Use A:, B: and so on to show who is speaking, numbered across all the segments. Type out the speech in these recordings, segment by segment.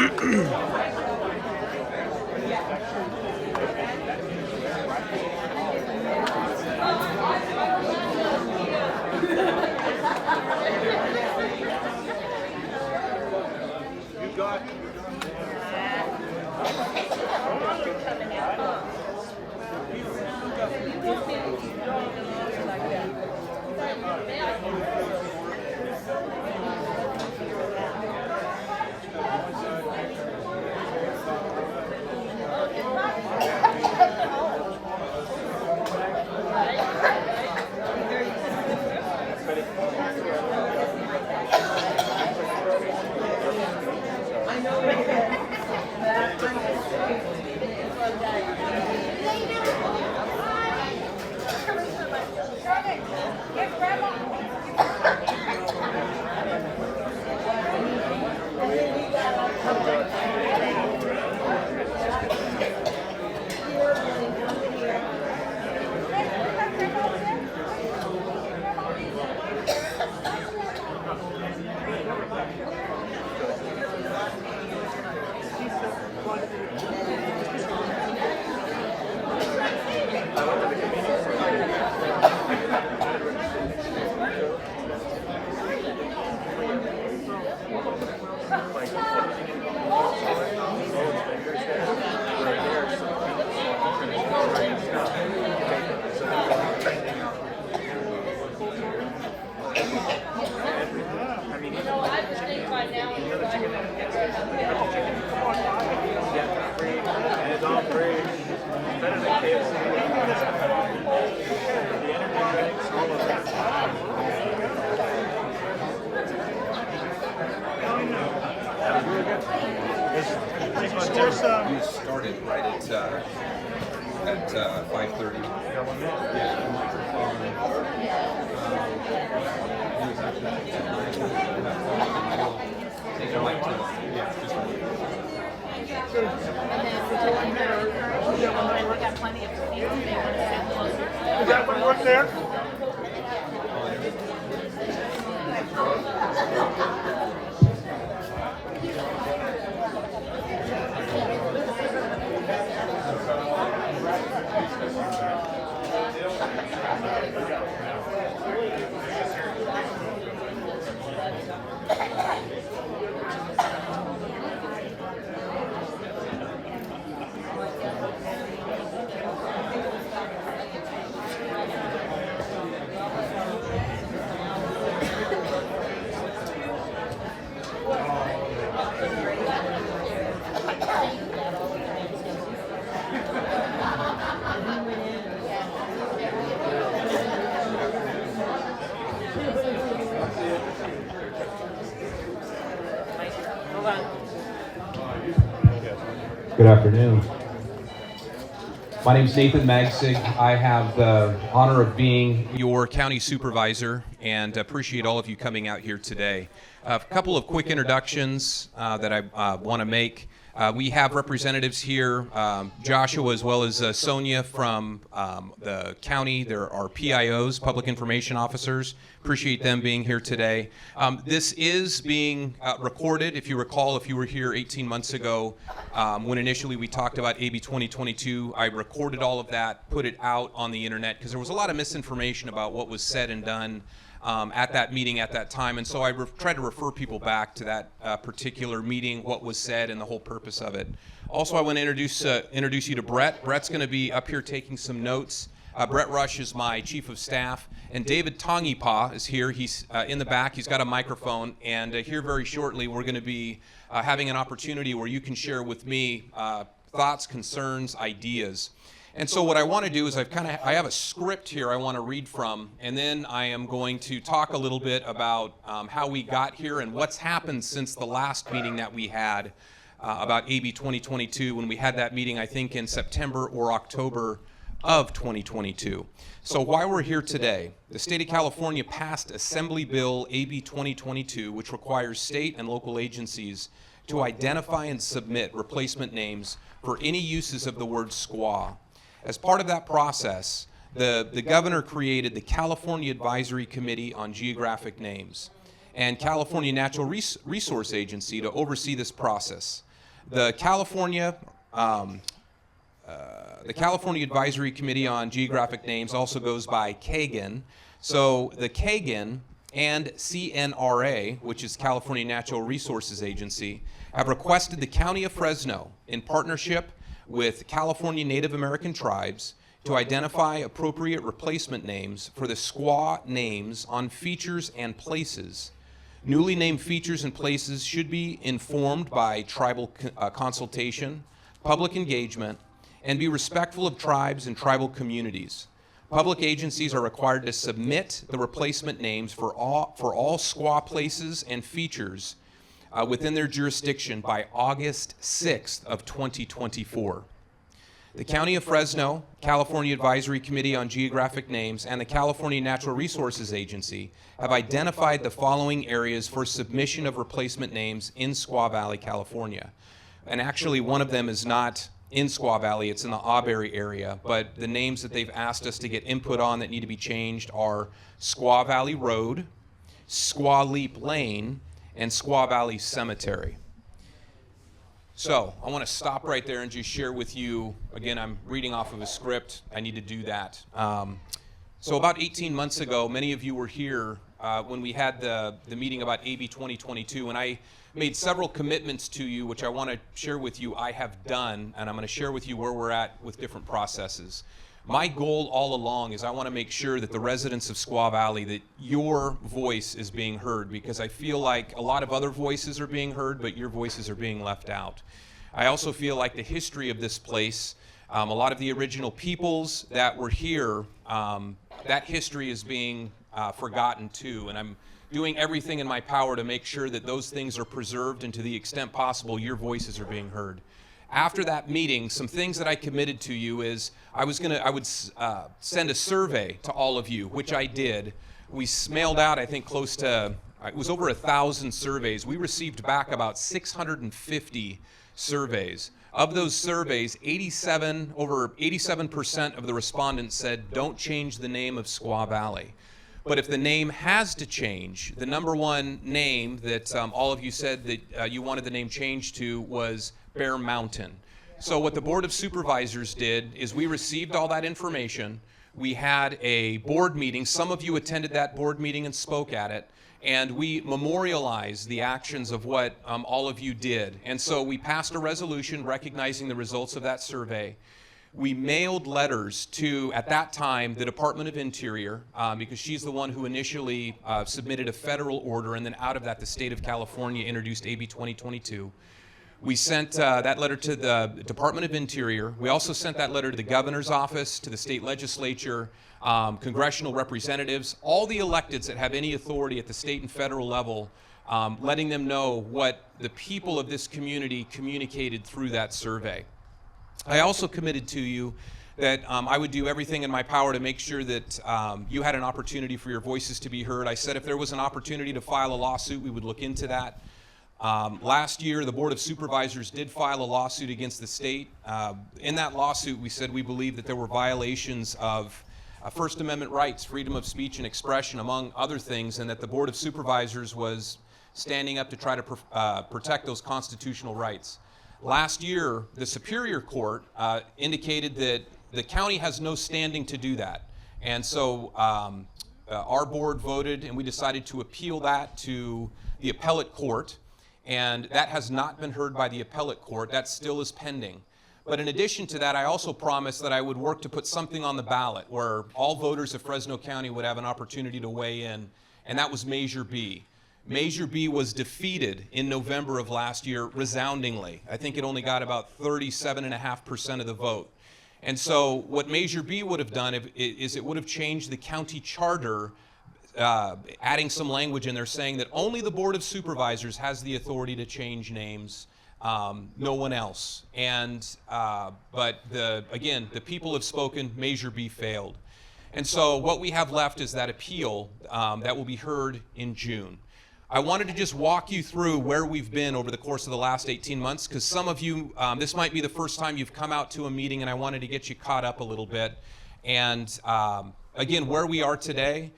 A: You started right at 5:30. Take a mic to
B: Is that one right there?
C: Good afternoon. My name is Nathan Magsig. I have the honor of being your county supervisor and appreciate all of you coming out here today. A couple of quick introductions that I want to make. We have representatives here, Joshua as well as Sonia from the county. There are PIOs, Public Information Officers. Appreciate them being here today. This is being recorded. If you recall, if you were here 18 months ago, when initially we talked about AB 2022, I recorded all of that, put it out on the internet, because there was a lot of misinformation about what was said and done at that meeting at that time, and so I tried to refer people back to that particular meeting, what was said, and the whole purpose of it. Also, I want to introduce you to Brett. Brett's going to be up here taking some notes. Brett Rush is my chief of staff, and David Tongipa is here. He's in the back. He's got a microphone, and here very shortly we're going to be having an opportunity where you can share with me thoughts, concerns, ideas. And so what I want to do is I have a script here I want to read from, and then I am going to talk a little bit about how we got here and what's happened since the last meeting that we had about AB 2022, when we had that meeting, I think, in September or October of 2022. So why we're here today, the state of California passed Assembly Bill AB 2022, which requires state and local agencies to identify and submit replacement names for any uses of the word squaw. As part of that process, the governor created the California Advisory Committee on Geographic Names and California Natural Resource Agency to oversee this process. The California Advisory Committee on Geographic Names also goes by KAGN. So the KAGN and CNRA, which is California Natural Resources Agency, have requested the County of Fresno, in partnership with California Native American tribes, to identify appropriate replacement names for the SQUA names on features and places. Newly named features and places should be informed by tribal consultation, public engagement, and be respectful of tribes and tribal communities. Public agencies are required to submit the replacement names for all SQUA places and features within their jurisdiction by August 6th of 2024. The County of Fresno, California Advisory Committee on Geographic Names, and the California Natural Resources Agency have identified the following areas for submission of replacement names in Squaw Valley, California. And actually, one of them is not in Squaw Valley, it's in the Auberry area, but the names that they've asked us to get input on that need to be changed are Squaw Valley Road, Squaw Leap Lane, and Squaw Valley Cemetery. So I want to stop right there and just share with you, again, I'm reading off of a script, I need to do that. So about 18 months ago, many of you were here when we had the meeting about AB 2022, and I made several commitments to you, which I want to share with you I have done, and I'm going to share with you where we're at with different processes. My goal all along is I want to make sure that the residents of Squaw Valley, that your voice is being heard, because I feel like a lot of other voices are being heard, but your voices are being left out. I also feel like the history of this place, a lot of the original peoples that were here, that history is being forgotten too, and I'm doing everything in my power to make sure that those things are preserved, and to the extent possible, your voices are being heard. After that meeting, some things that I committed to you is I would send a survey to all of you, which I did. We mailed out, I think, close to, it was over 1,000 surveys. We received back about 650 surveys. Of those surveys, over 87% of the respondents said, don't change the name of Squaw Valley. But if the name has to change, the number one name that all of you said that you wanted the name changed to was Bear Mountain. So what the Board of Supervisors did is we received all that information. We had a board meeting. Some of you attended that board meeting and spoke at it. And we memorialized the actions of what all of you did. And so we passed a resolution recognizing the results of that survey. We mailed letters to, at that time, the Department of Interior, because she's the one who initially submitted a federal order, and then out of that, the state of California introduced AB 2022. We sent that letter to the Department of Interior. We also sent that letter to the governor's office, to the state legislature, congressional representatives, all the electeds that have any authority at the state and federal level, letting them know what the people of this community communicated through that survey. I also committed to you that I would do everything in my power to make sure that you had an opportunity for your voices to be heard. I said if there was an opportunity to file a lawsuit, we would look into that. Last year, the Board of Supervisors did file a lawsuit against the state. In that lawsuit, we said we believed that there were violations of First Amendment rights, freedom of speech and expression, among other things, and that the Board of Supervisors was standing up to try to protect those constitutional rights. Last year, the Superior Court indicated that the county has no standing to do that. And so our board voted, and we decided to appeal that to the appellate court. And that has not been heard by the appellate court. That still is pending. But in addition to that, I also promised that I would work to put something on the ballot where all voters of Fresno County would have an opportunity to weigh in, and that was Measure B. Measure B was defeated in November of last year resoundingly. I think it only got about 37.5% of the vote. And so what Measure B would have done is it would have changed the county charter, adding some language in there saying that only the Board of Supervisors has the authority to change names, no one else. And but again, the people have spoken. Measure B failed. And so what we have left is that appeal that will be heard in June. I wanted to just walk you through where we've been over the course of the last 18 months, because some of you, this might be the first time you've come out to a meeting, and I wanted to get you caught up a little bit. And again, where we are today,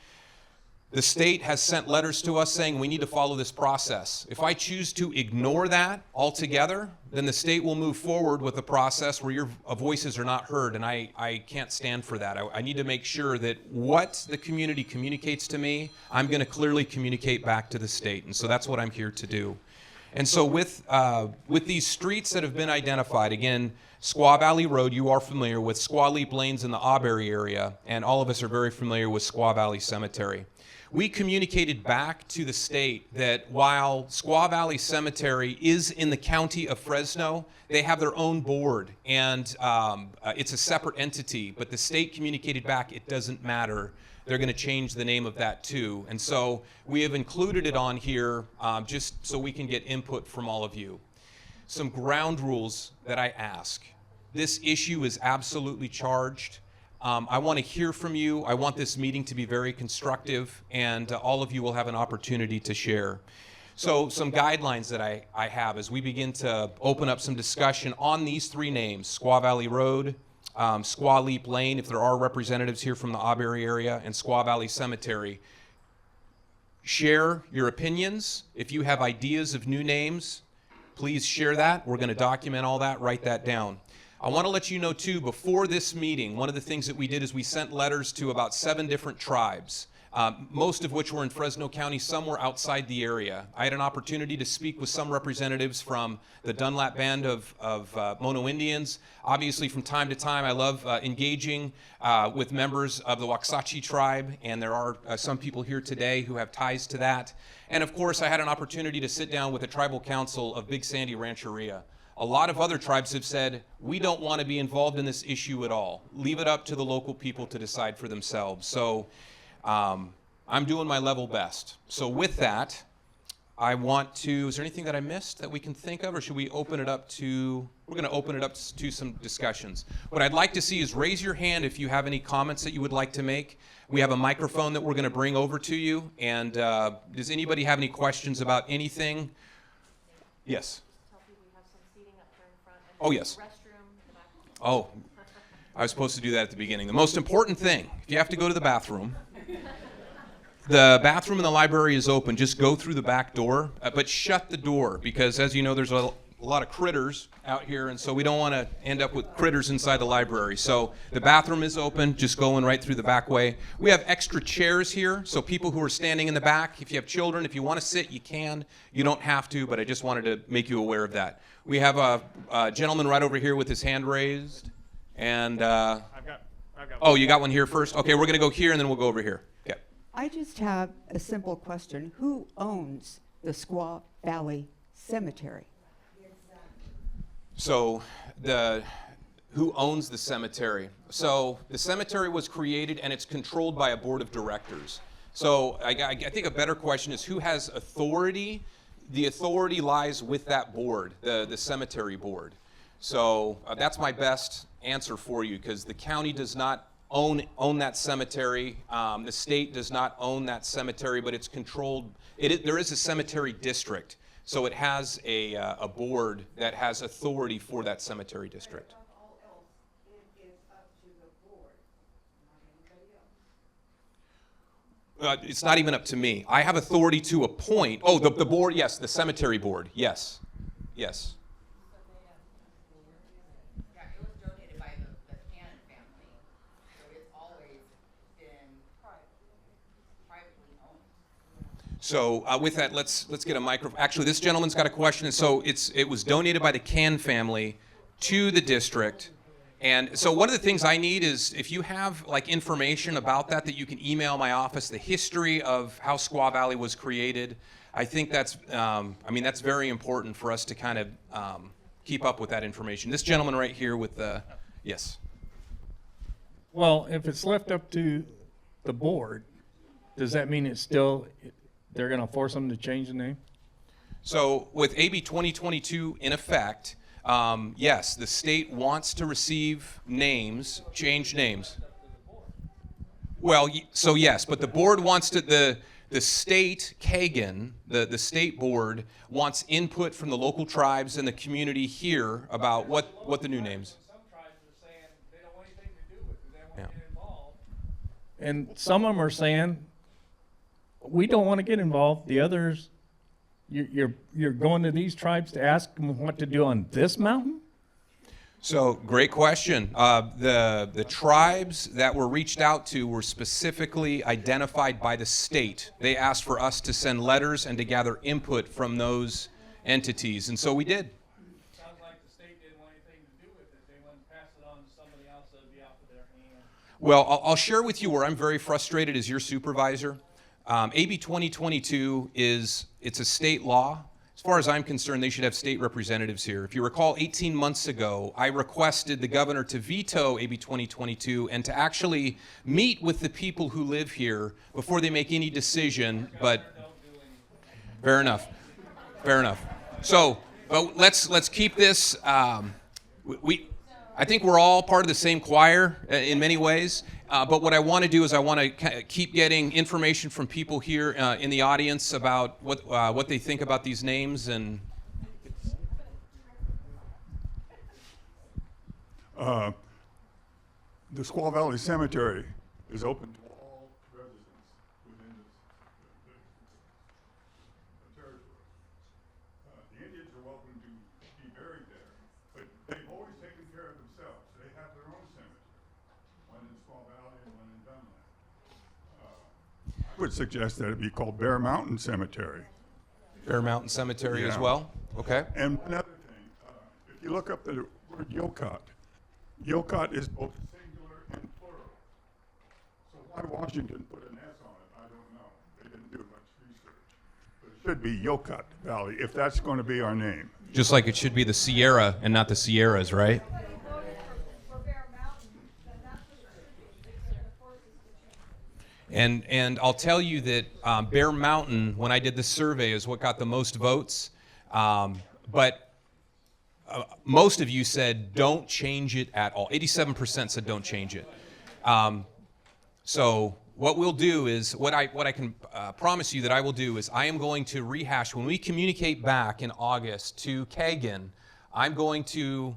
C: The state has sent letters to us saying we need to follow this process. If I choose to ignore that altogether, then the state will move forward with a process where your voices are not heard, and I can't stand for that. I need to make sure that what the community communicates to me, I'm going to clearly communicate back to the state, and so that's what I'm here to do. And so with these streets that have been identified, again, Squaw Valley Road, you are familiar with. Squaw Leap Lane's in the Auberry area, and all of us are very familiar with Squaw Valley Cemetery. We communicated back to the state that while Squaw Valley Cemetery is in the county of Fresno, they have their own board, and it's a separate entity, but the state communicated back it doesn't matter. They're going to change the name of that too. And so we have included it on here just so we can get input from all of you. Some ground rules that I ask. This issue is absolutely charged. I want to hear from you. I want this meeting to be very constructive, and all of you will have an opportunity to share. So some guidelines that I have as we begin to open up some discussion on these three names, Squaw Valley Road, Squaw Leap Lane, if there are representatives here from the Auberry area, and Squaw Valley Cemetery. Share your opinions. If you have ideas of new names, please share that. We're going to document all that, write that down. I want to let you know, too, before this meeting, one of the things that we did is we sent letters to about 7 different tribes, most of which were in Fresno County, some were outside the area. I had an opportunity to speak with some representatives from the Dunlap Band of Mono Indians. Obviously, from time to time, I love engaging with members of the Waxahchie tribe, and there are some people here today who have ties to that. And of course, I had an opportunity to sit down with the Tribal Council of Big Sandy Rancheria. A lot of other tribes have said, we don't want to be involved in this issue at all. Leave it up to the local people to decide for themselves. So I'm doing my level best. So with that, I want to, is there anything that I missed that we can think of, or should we open it up to, we're going to open it up to some discussions. What I'd like to see is raise your hand if you have any comments that you would like to make. We have a microphone that we're going to bring over to you. And does anybody have any questions about anything? Yes. Oh, yes. Oh, I was supposed to do that at the beginning. The most important thing, if you have to go to the bathroom in the library is open. Just go through the back door, but shut the door because, as you know, there's a lot of critters out here, and so we don't want to end up with critters inside the library. So the bathroom is open, just going right through the back way. We have extra chairs here, so people who are standing in the back, if you have children, if you want to sit, you can. You don't have to, but I just wanted to make you aware of that. We have a gentleman right over here with his hand raised, and
B: I've got
C: oh, you got one here first? Okay, we're going to go here, and then we'll go over here. Okay.
D: I just have a simple question. Who owns the Squaw Valley Cemetery?
C: So who owns the cemetery? So the cemetery was created and it's controlled by a board of directors. So I think a better question is who has authority? The authority lies with that board, the cemetery board. So that's my best answer for you because the county does not own that cemetery. The state does not own that cemetery, but it's controlled. There is a cemetery district. So it has a board that has authority for that cemetery district.
E: All else, it is up to the board, not anybody else.
C: It's not even up to me. I have authority to appoint. Oh, the board, yes, the cemetery board, yes, yes.
E: Yeah, it was donated by the Cannon family, so it's always been privately owned.
C: So with that, let's get a microphone. Actually, this gentleman's got a question. So it was donated by the Can family to the district. And so one of the things I need is if you have like information about that you can email my office, the history of how Squaw Valley was created. I think that's, that's very important for us to kind of keep up with that information. This gentleman right here with the, yes.
B: Well, if it's left up to the board, does that mean it's still, they're going to force them to change the name?
C: So with AB 2022 in effect, yes, the state wants to receive names, change names. Well, so yes, but the board wants to, the state, Kagan, the state board, wants input from the local tribes and the community here about what the new names.
B: Some tribes are saying they don't want anything to do with it, they don't want to get involved. And some of them are saying we don't want to get involved. The others, you're going to these tribes to ask them what to do on this mountain?
C: So, great question. The tribes that were reached out to were specifically identified by the state. They asked for us to send letters and to gather input from those entities, and so we did.
B: Sounds like the state didn't want anything to do with it. They wouldn't pass it on to somebody else that would be out of their hand.
C: Well, I'll share with you where I'm very frustrated as your supervisor. AB 2022 it's a state law. As far as I'm concerned, they should have state representatives here. If you recall, 18 months ago, I requested the governor to veto AB 2022 and to actually meet with the people who live here before they make any decision, but fair enough. Fair enough. So, but let's keep this. I think we're all part of the same choir in many ways. But what I want to do is I want to keep getting information from people here in the audience about what they think about these names. And
F: the Squaw Valley Cemetery is open to all residents within the territory. The Indians are welcome to be buried there, but they've always taken care of themselves. They have their own cemetery, one in Squaw Valley and one in Dunlap. I would suggest that it be called Bear Mountain Cemetery.
C: Bear Mountain Cemetery as
F: Yeah.
C: well. Okay.
F: And another thing, if you look up the word Yokot, Yokot is both singular and plural. So why Washington put an S on it, I don't know. They didn't do much research. But it should be Yokot Valley, if that's going to be our name.
C: Just like it should be the Sierra and not the Sierras, right? And I'll tell you that Bear Mountain, when I did the survey, is what got the most votes. But most of you said don't change it at all. 87% said don't change it. So what we'll do is, what I can promise you that I will do is I am going to rehash, when we communicate back in August to Kagan, I'm going to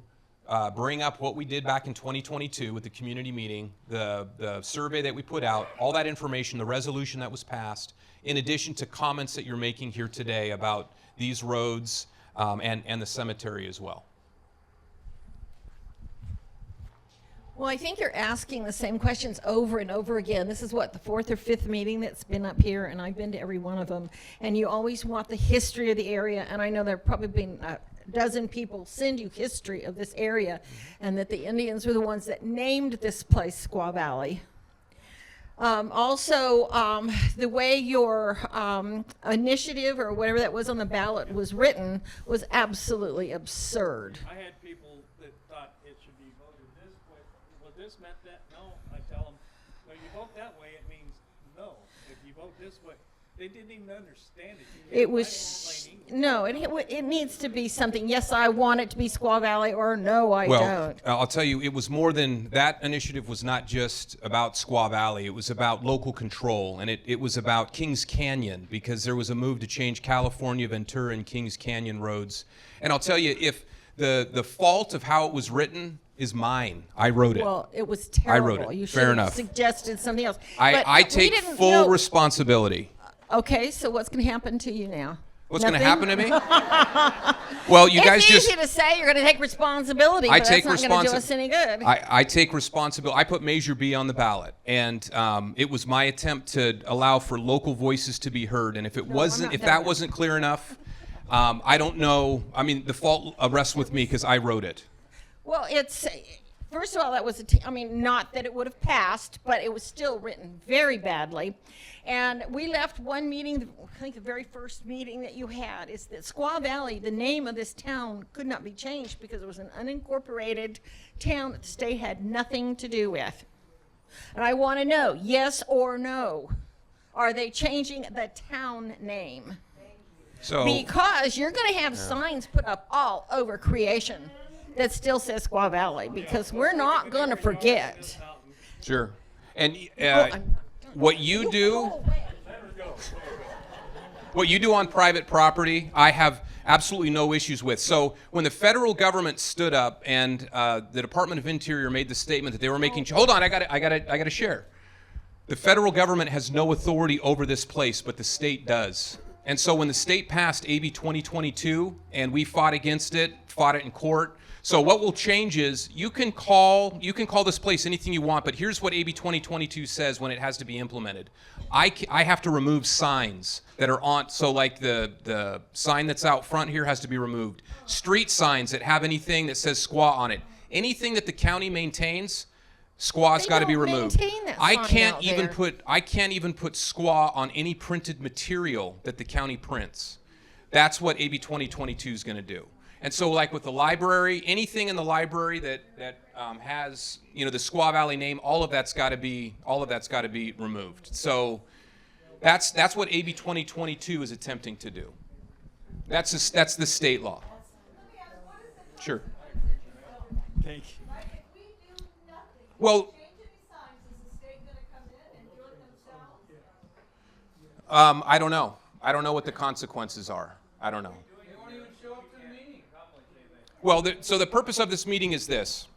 C: bring up what we did back in 2022 with the community meeting, the survey that we put out, all that information, the resolution that was passed, in addition to comments that you're making here today about these roads and the cemetery as well.
G: Well, I think you're asking the same questions over and over again. This is what, the fourth or fifth meeting that's been up here, and I've been to every one of them. And you always want the history of the area, and I know there have probably been a dozen people send you history of this area, and that the Indians were the ones that named this place Squaw Valley. The way your initiative or whatever that was on the ballot was written was absolutely absurd.
B: I had people that thought it should be voted this way. Well, this meant that. No, I tell them, no, you vote that way, it means no. If you vote this way, they didn't even understand it.
G: It was, no, it needs to be something, yes, I want it to be Squaw Valley, or no, I don't.
C: I'll tell you, it was more than that. Initiative was not just about Squaw Valley. It was about local control, and it was about Kings Canyon, because there was a move to change California, Ventura, and Kings Canyon roads. And I'll tell you, if the fault of how it was written is mine. I wrote it.
G: Well, it was terrible.
C: I wrote it.
G: You
C: Fair
G: should have
C: enough.
G: suggested something else.
C: I
G: But we
C: take
G: didn't
C: full
G: know-
C: responsibility.
G: Okay, so what's going to happen to you now?
C: What's going to
G: Nothing?
C: happen to me? Well, you guys
G: It's
C: just...
G: easy to say you're going to take responsibility,
C: I
G: but
C: take
G: that's not going to do us any good.
C: I take responsibility. I put Measure B on the ballot, and it was my attempt to allow for local voices to be heard. And if it wasn't,
G: not
C: if
G: done
C: that
G: yet.
C: wasn't clear enough, I don't know. I mean, the fault rests with me because I wrote it.
G: Well, first of all, that was not that it would have passed, but it was still written very badly. And we left one meeting, I think the very first meeting that you had, is that Squaw Valley, the name of this town, could not be changed because it was an unincorporated town that the state had nothing to do with. And I want to know, yes or no, are they changing the town name?
C: So
G: Because you're going to have signs put up all over Creation that still says Squaw Valley, because we're not going to forget.
C: sure, and
G: I'm-
C: what you do. What you do on private property, I have absolutely no issues with. So when the federal government stood up and the Department of Interior made the statement that they were making, hold on, I got to share. The federal government has no authority over this place, but the state does. And so when the state passed AB 2022 and we fought against it, fought it in court. So what will change is you can call this place anything you want, but here's what AB 2022 says when it has to be implemented. I have to remove signs that are on, so like the sign that's out front here has to be removed. Street signs that have anything that says SQUA on it. Anything that the county maintains, SQUA's
G: They
C: got to be
G: don't
C: removed.
G: maintain that
C: I
G: sign
C: can't
G: out
C: even
G: there.
C: put SQUA on any printed material that the county prints. That's what AB 2022 is going to do. And so, like with the library, anything in the library that has the Squaw Valley name, all of that's got to be removed. So that's what AB 2022 is attempting to do. That's the state law. Sure.
B: Thank you.
C: Well, I don't know. I don't know what the consequences are. I don't know. Well, so the purpose of this meeting is this.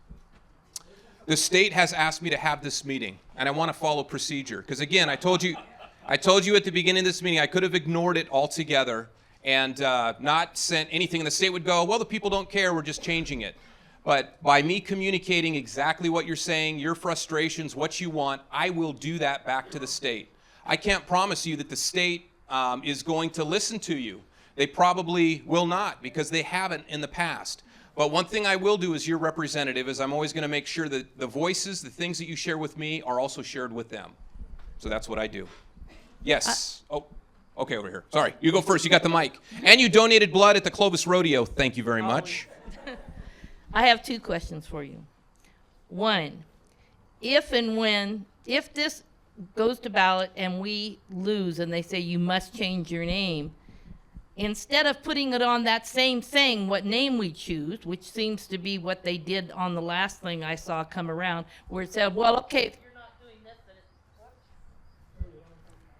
C: The state has asked me to have this meeting, and I want to follow procedure. Because again, I told you at the beginning of this meeting, I could have ignored it altogether and not sent anything. And the state would go, well, the people don't care, we're just changing it. But by me communicating exactly what you're saying, your frustrations, what you want, I will do that back to the state. I can't promise you that the state is going to listen to you. They probably will not, because they haven't in the past. But one thing I will do as your representative is I'm always going to make sure that the voices, the things that you share with me, are also shared with them. So that's what I do. Yes. Okay, over here. Sorry, you go first. You got the mic. And you donated blood at the Clovis Rodeo. Thank you very much.
H: I have two questions for you. One, if this goes to ballot and we lose and they say you must change your name, instead of putting it on that same thing, what name we choose, which seems to be what they did on the last thing I saw come around, where it said, well, okay, if you're not doing this, then it's...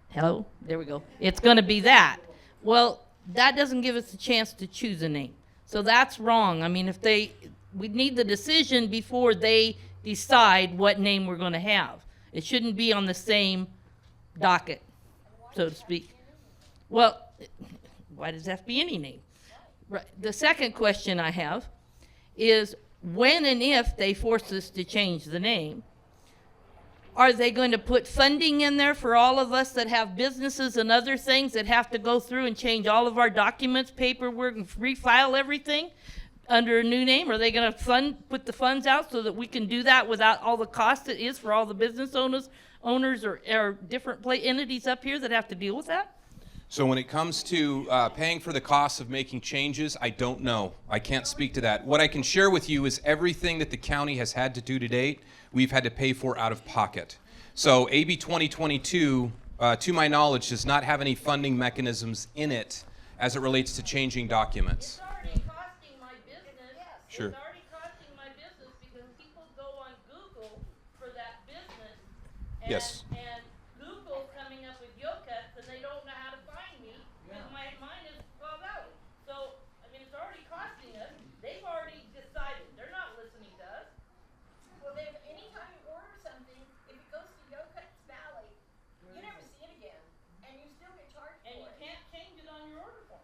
H: Hello? There we go. It's going to be that. Well, that doesn't give us a chance to choose a name. So that's wrong. I mean, we need the decision before they decide what name we're going to have. It shouldn't be on the same docket, so to speak. Well, why does it have to be any name? Right. The second question I have is, when and if they force us to change the name, are they going to put funding in there for all of us that have businesses and other things that have to go through and change all of our documents, paperwork, and refile everything under a new name? Are they going to put the funds out so that we can do that without all the cost it is for all the business owners or different entities up here that have to deal with that?
C: So when it comes to paying for the costs of making changes, I don't know. I can't speak to that. What I can share with you is everything that the county has had to do to date, we've had to pay for out of pocket. So AB 2022, to my knowledge, does not have any funding mechanisms in it as it relates to changing documents.
H: It's already costing my business.
C: Sure.
H: It's already costing my business because people go on Google for that business. And,
C: Yes.
H: And Google's coming up with Yokuts and they don't know how to find me because mine is Squaw Valley. So, I mean, it's already costing us. They've already decided. They're not listening to us.
E: Well, then, anytime you order something, if it goes to Yokuts Valley, you never see it again, and you still get charged
H: And
E: for
H: you
E: it.
H: can't change it on your order form.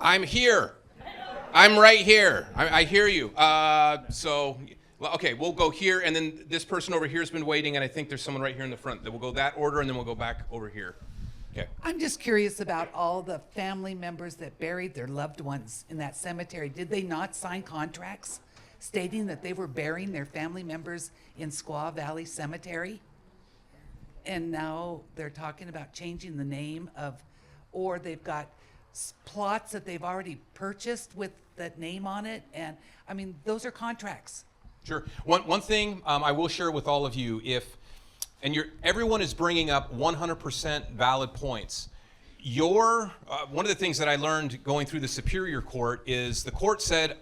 C: I'm here. I'm right here. I hear you. Okay, we'll go here, and then this person over here has been waiting, and I think there's someone right here in the front. Then we'll go that order, and then we'll go back over here. Okay.
I: I'm just curious about all the family members that buried their loved ones in that cemetery. Did they not sign contracts stating that they were burying their family members in Squaw Valley Cemetery? And now they're talking about changing the name or they've got plots that they've already purchased with that name on it. And I mean, those are contracts.
C: Sure. One thing I will share with all of you, everyone is bringing up 100% valid points. One of the things that I learned going through the Superior Court is the court said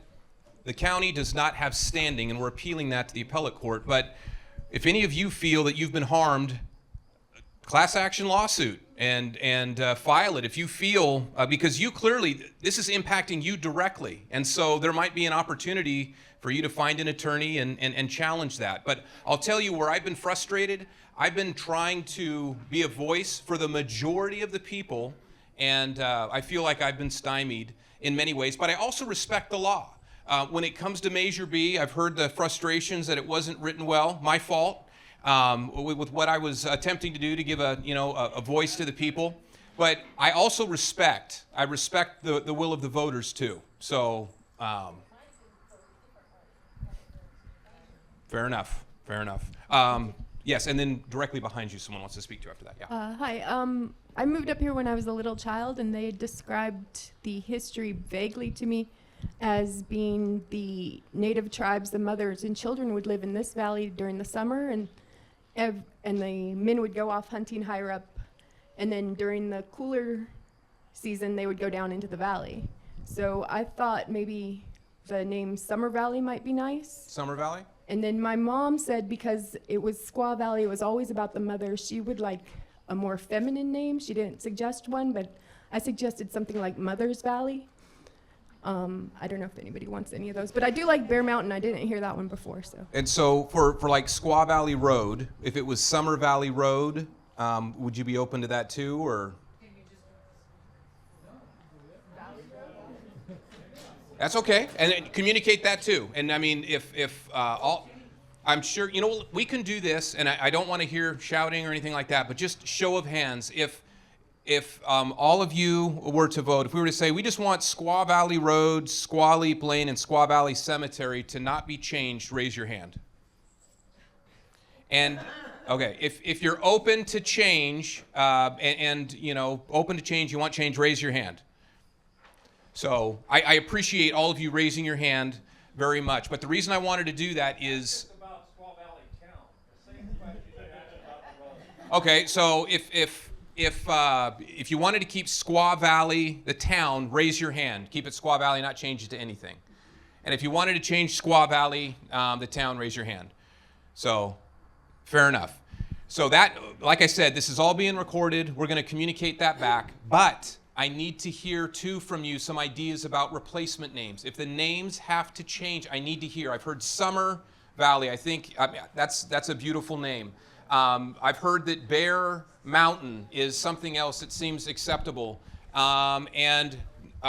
C: the county does not have standing, and we're appealing that to the appellate court. But if any of you feel that you've been harmed, class action lawsuit and file it if you feel, because you clearly, this is impacting you directly. And so there might be an opportunity for you to find an attorney and challenge that. But I'll tell you where I've been frustrated. I've been trying to be a voice for the majority of the people, and I feel like I've been stymied in many ways, but I also respect the law. When it comes to Measure B, I've heard the frustrations that it wasn't written well, my fault, with what I was attempting to do to give a voice to the people. But I also respect the will of the voters too. So, fair enough. Yes, and then directly behind you, someone wants to speak to you after that. Yeah.
J: Hi. I moved up here when I was a little child, and they described the history vaguely to me as being the native tribes, the mothers and children would live in this valley during the summer, and the men would go off hunting higher up, and then during the cooler season, they would go down into the valley. So I thought maybe the name Summer Valley might be nice.
C: Summer Valley?
J: And then my mom said because it was Squaw Valley, it was always about the mother, she would like a more feminine name. She didn't suggest one, but I suggested something like Mother's Valley. I don't know if anybody wants any of those, but I do like Bear Mountain. I didn't hear that one before, so.
C: And so for like Squaw Valley Road, if it was Summer Valley Road, would you be open to that too, or? That's okay, and communicate that too. And I mean, if I'm sure, we can do this, and I don't want to hear shouting or anything like that, but just show of hands. If all of you were to vote, if we were to say, we just want Squaw Valley Road, Squaw Leap Lane, and Squaw Valley Cemetery to not be changed, raise your hand. And, okay, if you're open to change, open to change, you want change, raise your hand. So I appreciate all of you raising your hand very much. But the reason I wanted to do that is...
B: about Squaw Valley Town. The same question you asked about the road.
C: Okay, so if you wanted to keep Squaw Valley, the town, raise your hand. Keep it Squaw Valley, not change it to anything. And if you wanted to change Squaw Valley, the town, raise your hand. So, fair enough. So that, like I said, this is all being recorded. We're going to communicate that back. But I need to hear, too, from you some ideas about replacement names. If the names have to change, I need to hear. I've heard Summer Valley. I think that's a beautiful name. I've heard that Bear Mountain is something else that seems acceptable. And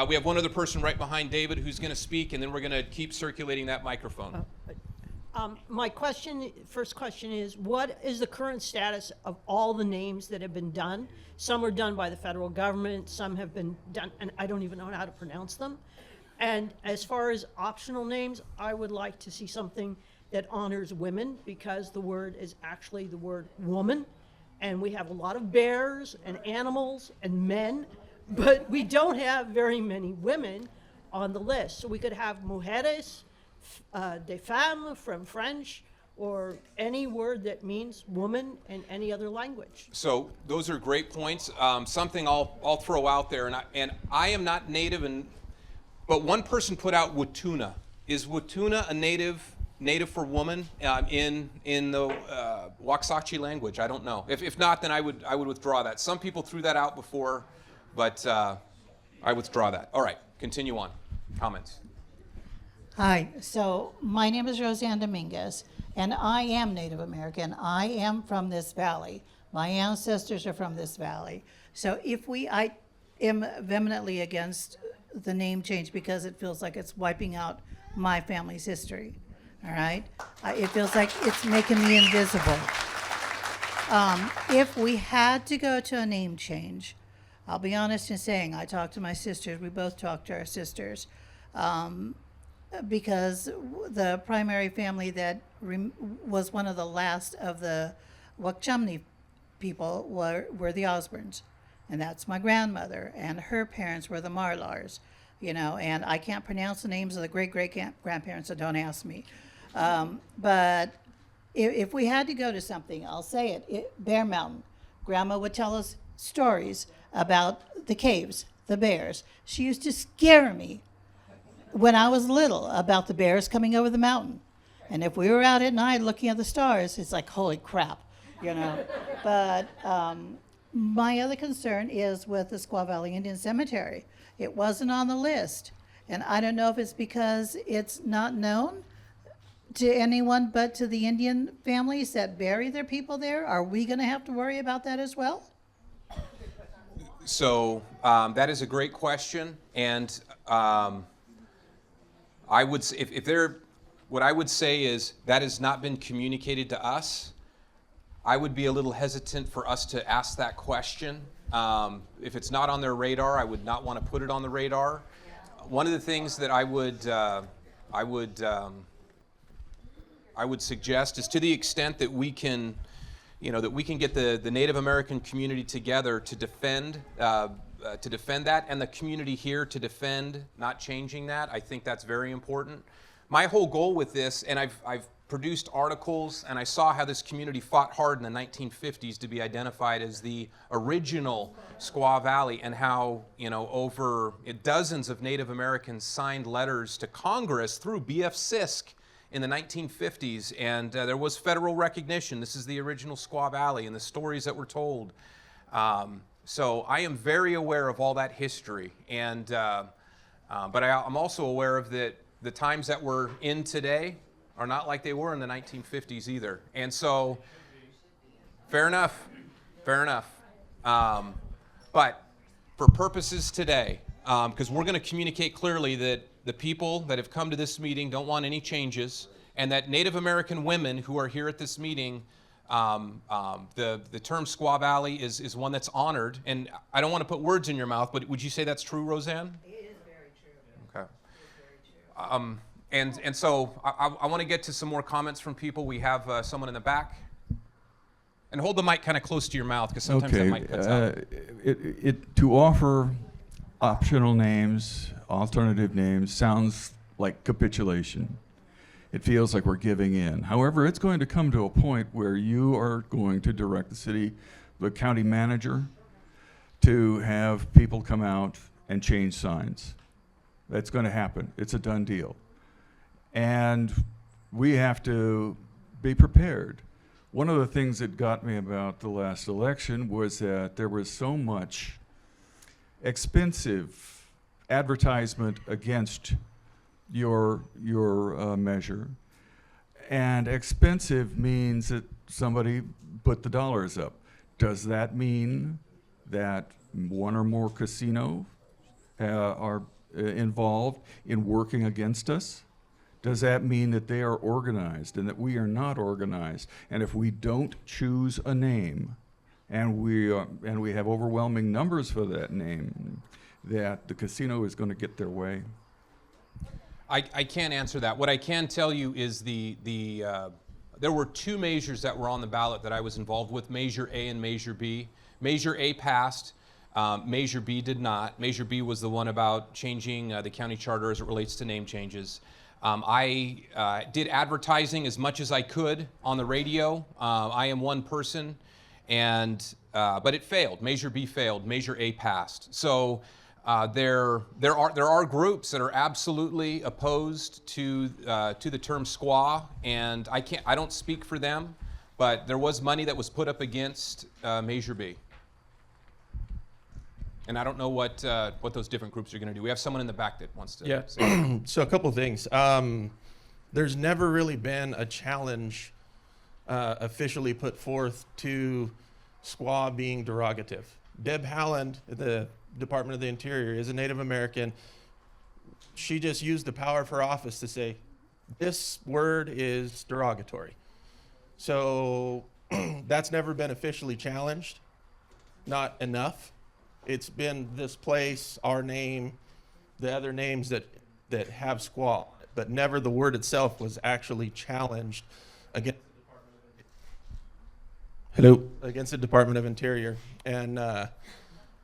C: we have one other person right behind David who's going to speak, and then we're going to keep circulating that microphone.
K: My first question is, what is the current status of all the names that have been done? Some were done by the federal government, some have been done, and I don't even know how to pronounce them. And as far as optional names, I would like to see something that honors women, because the word is actually the word woman. And we have a lot of bears and animals and men, but we don't have very many women on the list. So we could have mujeres, des femmes from French, or any word that means woman in any other language.
C: So those are great points. Something I'll throw out there, and I am not native, but one person put out Watuna. Is Watuna a native for woman in the Waxahachie language? I don't know. If not, then I would withdraw that. Some people threw that out before, but I withdraw that. All right, continue on. Comments.
L: Hi, so my name is Roseanne Dominguez, and I am Native American. I am from this valley. My ancestors are from this valley. So I am vehemently against the name change because it feels like it's wiping out my family's history. All right? It feels like it's making me invisible. If we had to go to a name change, I'll be honest in saying I talked to my sisters. We both talked to our sisters. Because the primary family that was one of the last of the Wakchumni people were the Osborns. And that's my grandmother. And her parents were the Marlars. And I can't pronounce the names of the great-great-grandparents, so don't ask me. But if we had to go to something, I'll say it, Bear Mountain. Grandma would tell us stories about the caves, the bears. She used to scare me when I was little about the bears coming over the mountain. And if we were out at night looking at the stars, it's like, holy crap, But my other concern is with the Squaw Valley Indian Cemetery. It wasn't on the list. And I don't know if it's because it's not known to anyone but to the Indian families that bury their people there? Are we going to have to worry about that as well?
C: So that is a great question, and I would say if there, what I would say is that has not been communicated to us. I would be a little hesitant for us to ask that question. If it's not on their radar, I would not want to put it on the radar. One of the things that I would suggest is, to the extent that we can, that we can get the Native American community together to defend that, and the community here to defend not changing that. I think that's very important. My whole goal with this, and I've produced articles, and I saw how this community fought hard in the 1950s to be identified as the original Squaw Valley, and how, over dozens of Native Americans signed letters to Congress through B.F. Sisk in the 1950s, and there was federal recognition. This is the original Squaw Valley, and the stories that were told. So I am very aware of all that history, and but I'm also aware of the times that we're in today are not like they were in the 1950s either. And so, fair enough. But for purposes today, because we're going to communicate clearly that the people that have come to this meeting don't want any changes, and that Native American women who are here at this meeting, the term Squaw Valley is one that's honored. And I don't want to put words in your mouth, but would you say that's true, Roseanne?
E: It is very true.
C: Okay. And so I want to get to some more comments from people. We have someone in the back. And hold the mic kind of close to your mouth, because sometimes that mic cuts out.
M: To offer optional names, alternative names, sounds like capitulation. It feels like we're giving in. However, it's going to come to a point where you are going to direct the county manager, to have people come out and change signs. That's going to happen. It's a done deal. And we have to be prepared. One of the things that got me about the last election was that there was so much expensive advertisement against your measure. And expensive means that somebody put the dollars up. Does that mean that one or more casinos are involved in working against us? Does that mean that they are organized and that we are not organized? And if we don't choose a name, and we have overwhelming numbers for that name, that the casino is going to get their way?
C: I can't answer that. What I can tell you is there were two measures that were on the ballot that I was involved with, Measure A and Measure B. Measure A passed. Measure B did not. Measure B was the one about changing the county charter as it relates to name changes. I did advertising as much as I could on the radio. I am one person, but it failed. Measure B failed. Measure A passed. So there are groups that are absolutely opposed to the term squaw, and I don't speak for them, but there was money that was put up against Measure B. And I don't know what those different groups are going to do. We have someone in the back that wants to say.
N: So a couple of things. There's never really been a challenge officially put forth to squaw being derogative. Deb Haaland, the Department of the Interior, is a Native American. She just used the power of her office to say, this word is derogatory. So that's never been officially challenged. Not enough. It's been this place, our name, the other names that have squaw, but never the word itself was actually challenged against the Department of Interior. And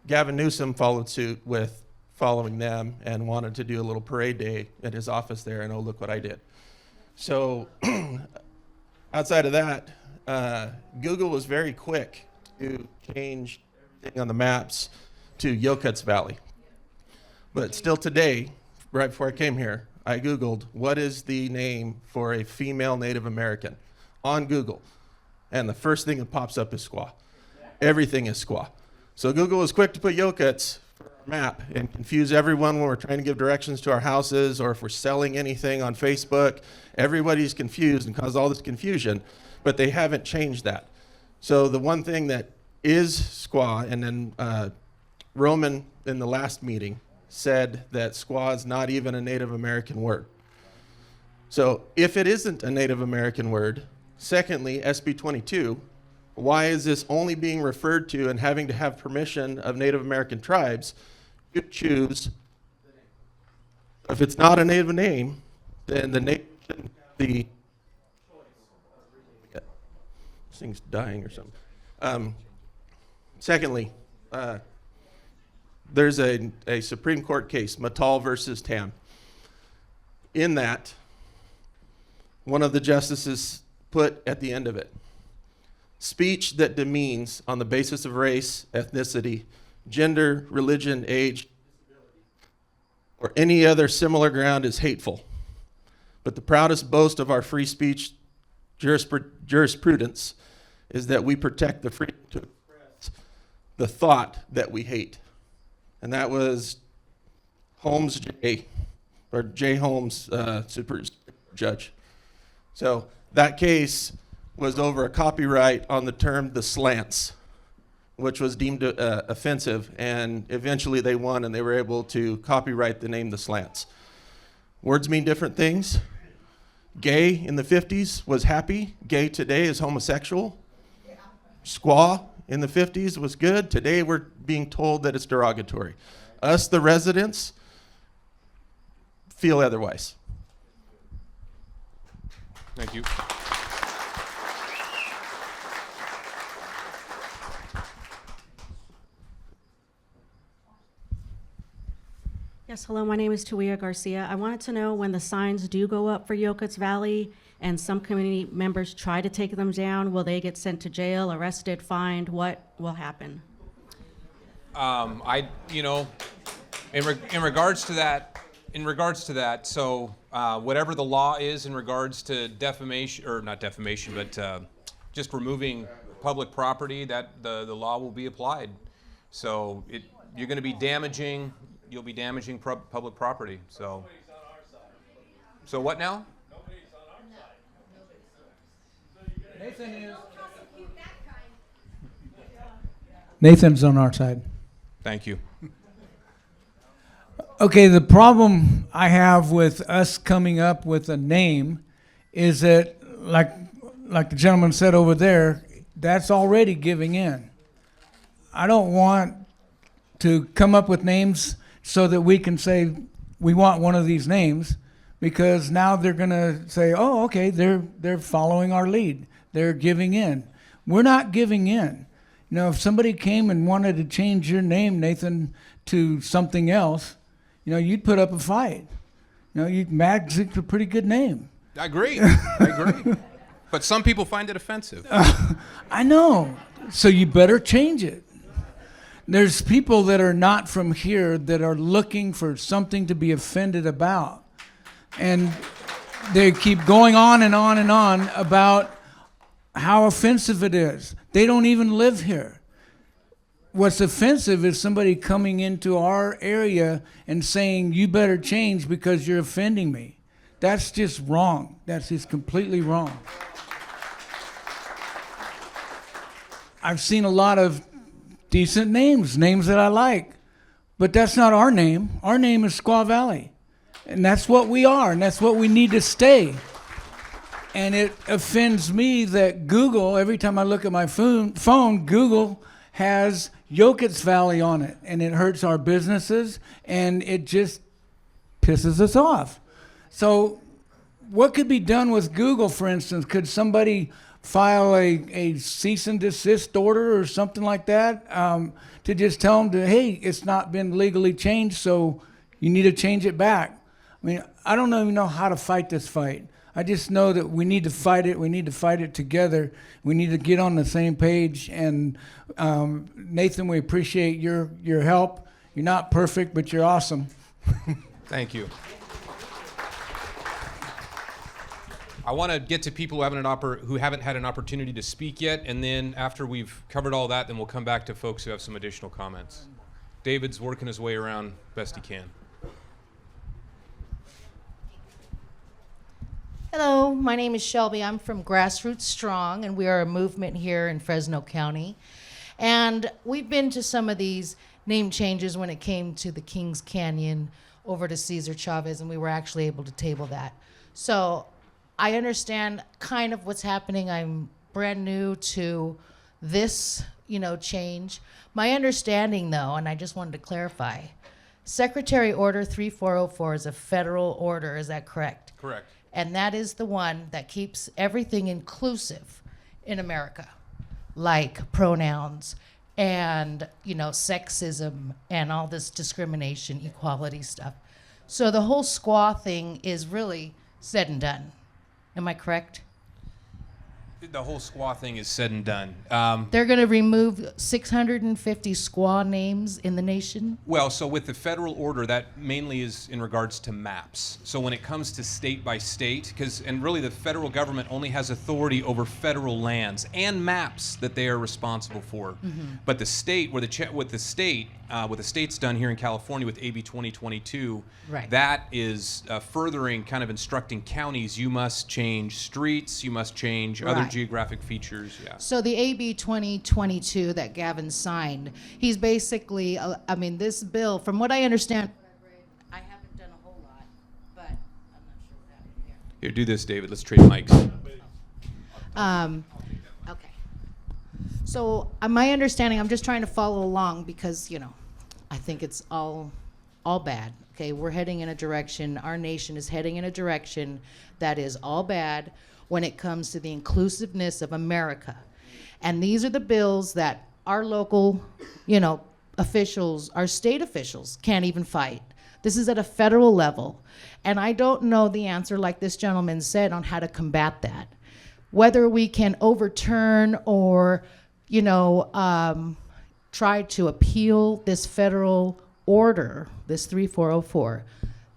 N: Gavin Newsom followed suit with following them and wanted to do a little parade day at his office there, and oh, look what I did. So outside of that, Google was very quick to change everything on the maps to Yokuts Valley. But still today, right before I came here, I Googled, what is the name for a female Native American on Google? And the first thing that pops up is squaw. Everything is squaw. So Google was quick to put Yokuts for map and confuse everyone when we're trying to give directions to our houses or if we're selling anything on Facebook. Everybody's confused and caused all this confusion, but they haven't changed that. So the one thing that is squaw, and then Roman in the last meeting said that squaw is not even a Native American word. So if it isn't a Native American word, secondly, SB 22, why is this only being referred to and having to have permission of Native American tribes to choose? If it's not a Native name, then the nation, this thing's dying or something. Secondly, there's a Supreme Court case, Mattal versus Tam. In that, one of the justices put at the end of it, speech that demeans on the basis of race, ethnicity, gender, religion, age, or any other similar ground is hateful. But the proudest boast of our free speech jurisprudence is that we protect the freedom to express the thought that we hate. And that was Holmes J. Holmes, super judge. So that case was over a copyright on the term the slants, which was deemed offensive, and eventually they won and they were able to copyright the name the slants. Words mean different things. Gay in the 50s was happy. Gay today is homosexual. Squaw in the 50s was good. Today we're being told that it's derogatory. Us, the residents, feel otherwise.
C: Thank you.
O: Yes, hello, my name is Tuia Garcia. I wanted to know when the signs do go up for Yokuts Valley and some community members try to take them down, will they get sent to jail, arrested, fined? What will happen?
C: In regards to that, so whatever the law is in regards to defamation, or not defamation, but just removing public property, that the law will be applied. So you're going to be damaging. You'll be damaging public property. So what now?
P: Nathan's on our side.
C: Thank you.
P: Okay, the problem I have with us coming up with a name is that, like the gentleman said over there, that's already giving in. I don't want to come up with names so that we can say we want one of these names, because now they're going to say, oh, okay, they're following our lead. They're giving in. We're not giving in. You know, if somebody came and wanted to change your name, Nathan, to something else, you'd put up a fight. Magzig's a pretty good name.
C: I agree. But some people find it offensive.
P: I know. So you better change it. There's people that are not from here that are looking for something to be offended about. And they keep going on and on and on about how offensive it is. They don't even live here. What's offensive is somebody coming into our area and saying, you better change because you're offending me. That's just wrong. That's just completely wrong. I've seen a lot of decent names that I like, but that's not our name. Our name is Squaw Valley, and that's what we are, and that's what we need to stay. And it offends me that Google, every time I look at my phone, Google has Yokuts Valley on it, and it hurts our businesses, and it just pisses us off. So what could be done with Google, for instance? Could somebody file a cease and desist order or something like that to just tell them hey, it's not been legally changed, so you need to change it back? I mean, I don't even know how to fight this fight. I just know that we need to fight it. We need to fight it together. We need to get on the same page. And Nathan, we appreciate your help. You're not perfect, but you're awesome.
C: Thank you. I want to get to people who haven't had an opportunity to speak yet, and then after we've covered all that, then we'll come back to folks who have some additional comments. David's working his way around best he can.
Q: Hello, my name is Shelby. I'm from Grassroots Strong, and we are a movement here in Fresno County. And we've been to some of these name changes when it came to the Kings Canyon over to Cesar Chavez, and we were actually able to table that. So I understand kind of what's happening. I'm brand new to this, change. My understanding, though, and I just wanted to clarify, Secretary Order 3404 is a federal order. Is that correct?
C: Correct.
Q: And that is the one that keeps everything inclusive in America, like pronouns and, sexism and all this discrimination, equality stuff. So the whole SQUA thing is really said and done. Am I correct?
C: The whole SQUA thing is said and done.
Q: They're going to remove 650 SQUA names in the nation?
C: Well, so with the federal order, that mainly is in regards to maps. So when it comes to state by state, and really the federal government only has authority over federal lands and maps that they are responsible for.
Q: Mm-hmm.
C: But the state, what the state's done here in California with AB 2022,
Q: Right.
C: that is furthering kind of instructing counties, you must change streets, you must change other
Q: Right.
C: geographic features. Yeah.
Q: So the AB 2022 that Gavin signed, he's basically, this bill, from what I understand, I haven't done a whole lot, but I'm not sure what happened here.
C: Here, do this, David. Let's trade mics.
Q: Okay. So my understanding, I'm just trying to follow along because, I think it's all bad. Okay, we're heading in a direction, our nation is heading in a direction that is all bad when it comes to the inclusiveness of America. And these are the bills that our local, officials, our state officials can't even fight. This is at a federal level. And I don't know the answer, like this gentleman said, on how to combat that. Whether we can overturn or, try to appeal this federal order, this 3404,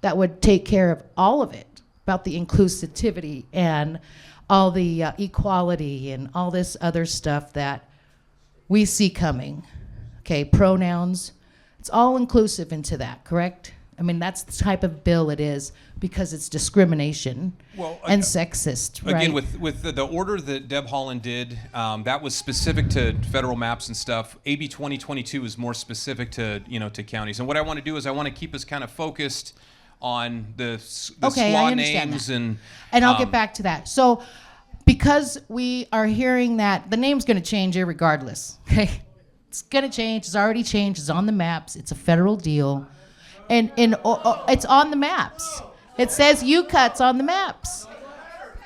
Q: that would take care of all of it, about the inclusivity and all the equality and all this other stuff that we see coming. Okay, pronouns, it's all inclusive into that, correct? That's the type of bill it is because it's discrimination and sexist, right?
C: Again, with the order that Deb Haaland did, that was specific to federal maps and stuff. AB 2022 is more specific to to counties. And what I want to do is I want to keep us kind of focused on the
Q: Okay,
C: SWA
Q: I understand
C: names
Q: that.
C: and
Q: I'll get back to that. So because we are hearing that the name's going to change irregardless, okay? It's going to change. It's already changed. It's on the maps. It's a federal deal. And it's on the maps. It says UCUT's on the maps.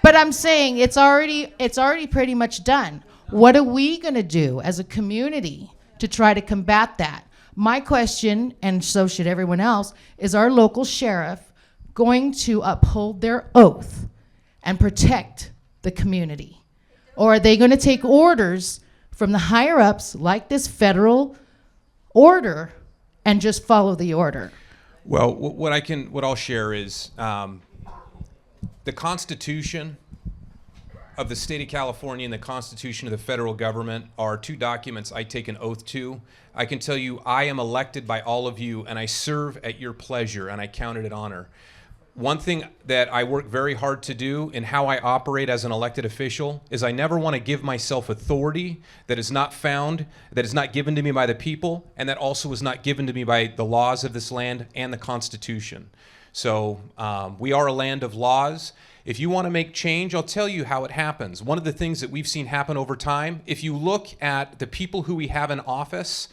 Q: But I'm saying it's already pretty much done. What are we going to do as a community to try to combat that? My question, and so should everyone else, is our local sheriff going to uphold their oath and protect the community? Or are they going to take orders from the higher ups like this federal order and just follow the order?
C: Well, what I'll share is the Constitution of the state of California and the Constitution of the federal government are two documents I take an oath to. I can tell you I am elected by all of you and I serve at your pleasure and I count it an honor. One thing that I work very hard to do in how I operate as an elected official is I never want to give myself authority that is not found, that is not given to me by the people, and that also is not given to me by the laws of this land and the Constitution. So we are a land of laws. If you want to make change, I'll tell you how it happens. One of the things that we've seen happen over time, if you look at the people who we have in office,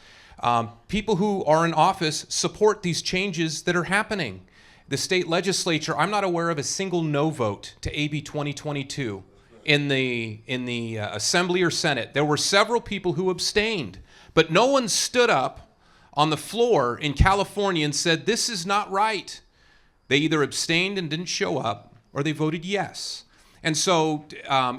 C: people who are in office support these changes that are happening. The state legislature, I'm not aware of a single no vote to AB 2022 in the Assembly or Senate. There were several people who abstained, but no one stood up on the floor in California and said, this is not right. They either abstained and didn't show up, or they voted yes. And so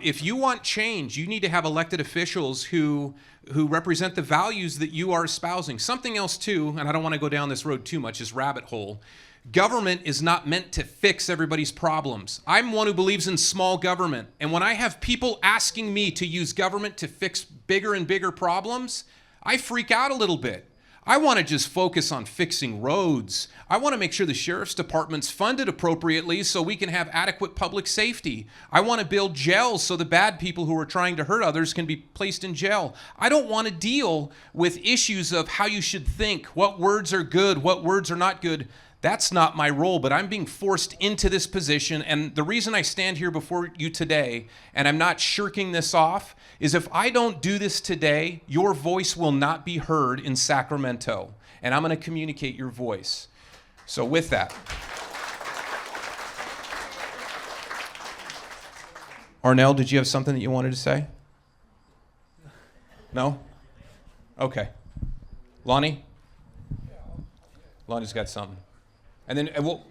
C: if you want change, you need to have elected officials who represent the values that you are espousing. Something else too, and I don't want to go down this road too much, is rabbit hole. Government is not meant to fix everybody's problems. I'm one who believes in small government. And when I have people asking me to use government to fix bigger and bigger problems, I freak out a little bit. I want to just focus on fixing roads. I want to make sure the sheriff's department's funded appropriately so we can have adequate public safety. I want to build jails so the bad people who are trying to hurt others can be placed in jail. I don't want to deal with issues of how you should think, what words are good, what words are not good. That's not my role, but I'm being forced into this position. And the reason I stand here before you today, and I'm not shirking this off, is if I don't do this today, your voice will not be heard in Sacramento. And I'm going to communicate your voice. So with that, Arnell, did you have something that you wanted to say? No? Okay. Lonnie? Lonnie's got something. And then we'll.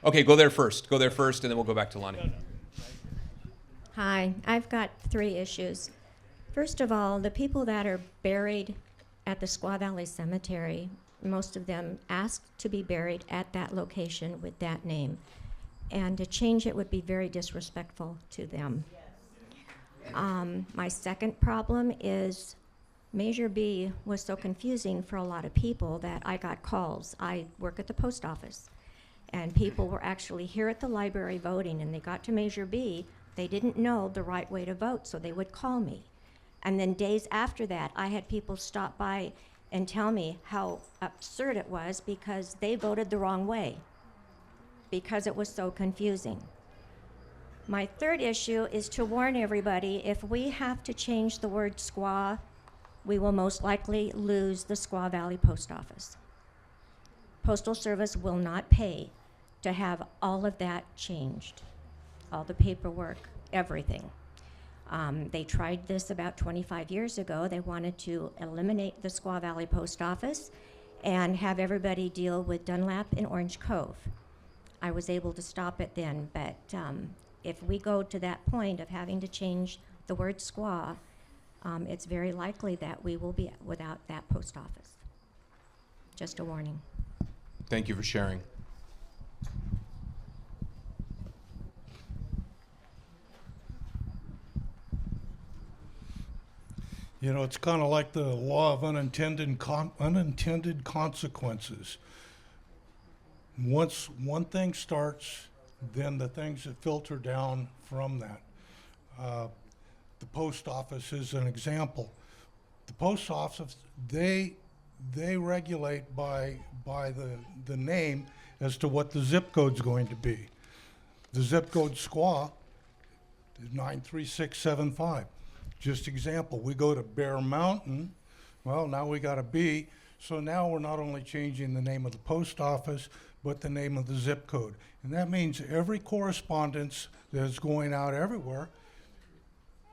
C: Okay, go there first. Go there first, and then we'll go back to Lonnie.
R: Hi, I've got 3 issues. First of all, the people that are buried at the Squaw Valley Cemetery, most of them asked to be buried at that location with that name. And to change it would be very disrespectful to them. My second problem is Measure B was so confusing for a lot of people that I got calls. I work at the post office, and people were actually here at the library voting, and they got to Measure B. They didn't know the right way to vote, so they would call me. And then days after that, I had people stop by and tell me how absurd it was because they voted the wrong way, because it was so confusing. My third issue is to warn everybody, if we have to change the word squaw, we will most likely lose the Squaw Valley Post Office. Postal Service will not pay to have all of that changed, all the paperwork, everything. They tried this about 25 years ago. They wanted to eliminate the Squaw Valley Post Office and have everybody deal with Dunlap and Orange Cove. I was able to stop it then, but if we go to that point of having to change the word squaw, it's very likely that we will be without that post office. Just a warning.
C: Thank you for sharing.
S: You know, it's kind of like the law of unintended consequences. Once one thing starts, then the things that filter down from that. The post office is an example. The post office, they regulate by the name as to what the zip code's going to be. The zip code squaw is 93675. Just example, we go to Bear Mountain, well, now we got a B, so now we're not only changing the name of the post office, but the name of the zip code. And that means every correspondence that is going out everywhere,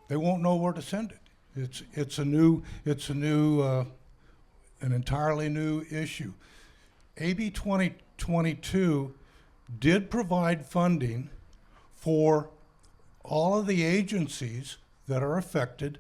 S: they won't know where to send it. It's an entirely new issue. AB 2022 did provide funding for all of the agencies that are affected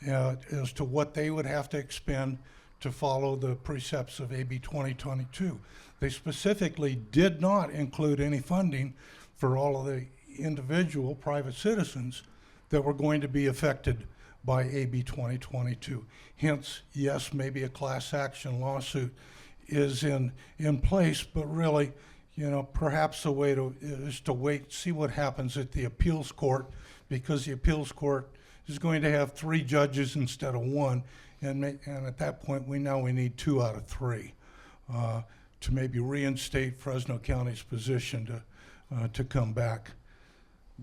S: as to what they would have to expend to follow the precepts of AB 2022. They specifically did not include any funding for all of the individual private citizens that were going to be affected by AB 2022. Hence, yes, maybe a class action lawsuit is in place, but really, you know, perhaps the way is to wait, see what happens at the appeals court, because the appeals court is going to have 3 judges instead of 1, and at that point we need 2 out of 3 to maybe reinstate Fresno County's position to come back.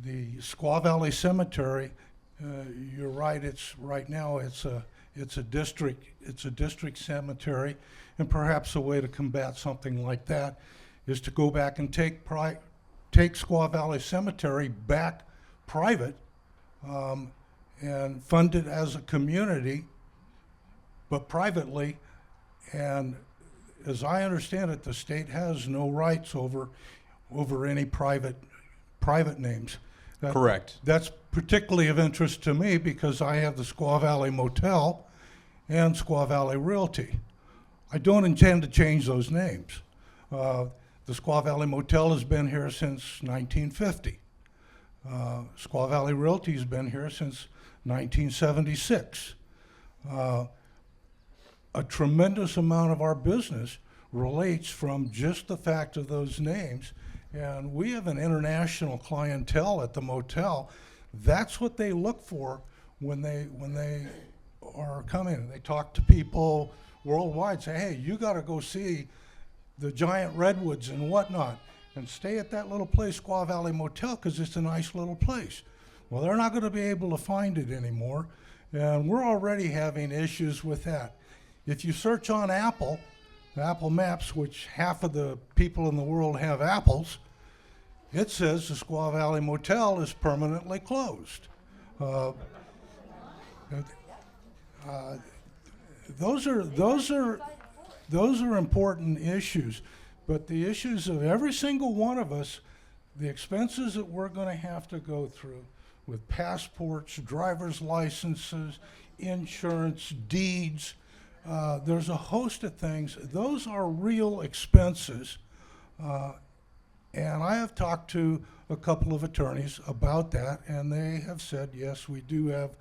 S: The Squaw Valley Cemetery, you're right. Right now it's a district cemetery, and perhaps a way to combat something like that is to go back and take Squaw Valley Cemetery back private, and fund it as a community, but privately. And as I understand it, the state has no rights over any private names.
C: Correct.
S: That's particularly of interest to me because I have the Squaw Valley Motel and Squaw Valley Realty. I don't intend to change those names. The Squaw Valley Motel has been here since 1950. Squaw Valley Realty has been here since 1976. a tremendous amount of our business relates from just the fact of those names. And we have an international clientele at the motel. That's what they look for when they are coming. They talk to people worldwide, say, hey, you got to go see the giant redwoods and whatnot, and stay at that little place, Squaw Valley Motel, because it's a nice little place. Well, they're not going to be able to find it anymore, and we're already having issues with that. If you search on Apple Maps, which half of the people in the world have Apples, it says the Squaw Valley Motel is permanently closed. Those are important issues, but the issues of every single one of us, the expenses that we're going to have to go through with passports, driver's licenses, insurance, deeds, there's a host of things. Those are real expenses, and I have talked to a couple of attorneys about that, and they have said, yes, we do have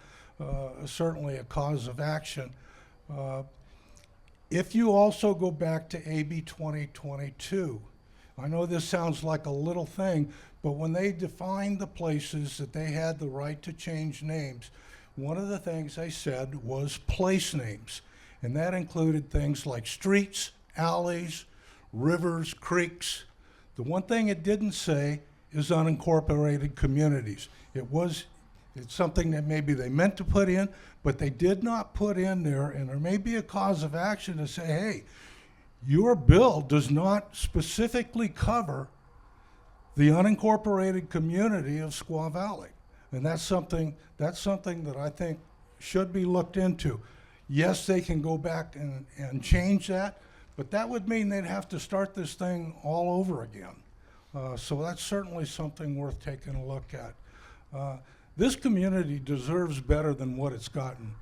S: certainly a cause of action. If you also go back to AB 2022, I know this sounds like a little thing, but when they defined the places that they had the right to change names, one of the things they said was place names. And that included things like streets, alleys, rivers, creeks. The one thing it didn't say is unincorporated communities. It's something that maybe they meant to put in, but they did not put in there, and there may be a cause of action to say, hey, your bill does not specifically cover the unincorporated community of Squaw Valley. And that's something that I think should be looked into. Yes, they can go back and change that, but that would mean they'd have to start this thing all over again. So that's certainly something worth taking a look at. This community deserves better than what it's gotten.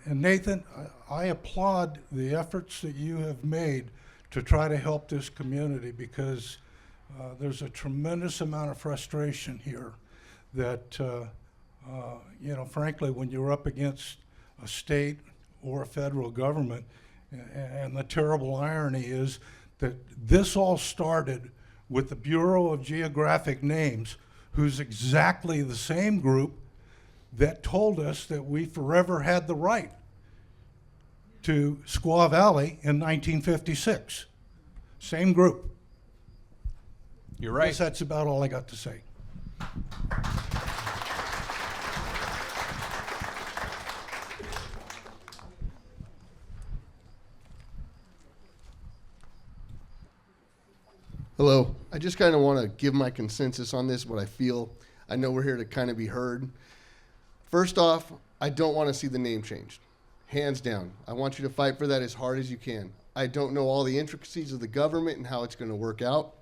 S: And Nathan, I applaud the efforts that you have made to try to help this community, because there's a tremendous amount of frustration here that, frankly, when you're up against a state or a federal government, and the terrible irony is that this all started with the Bureau of Geographic Names, who's exactly the same group that told us that we forever had the right to Squaw Valley in 1956. Same group.
C: You're right.
S: I guess that's about all I got to say.
T: Hello. I just kind of want to give my consensus on this, what I feel. I know we're here to kind of be heard. First off, I don't want to see the name changed. Hands down. I want you to fight for that as hard as you can. I don't know all the intricacies of the government and how it's going to work out.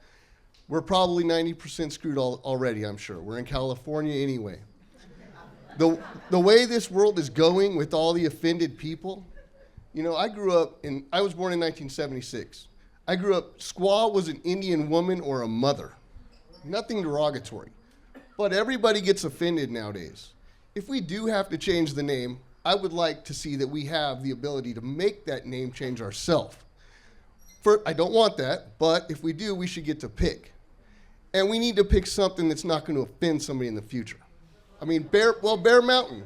T: We're probably 90% screwed already, I'm sure. We're in California anyway. The way this world is going with all the offended people, I was born in 1976. I grew up, squaw was an Indian woman or a mother. Nothing derogatory. But everybody gets offended nowadays. If we do have to change the name, I would like to see that we have the ability to make that name change ourselves. I don't want that, but if we do, we should get to pick. And we need to pick something that's not going to offend somebody in the future. I mean, Bear Mountain.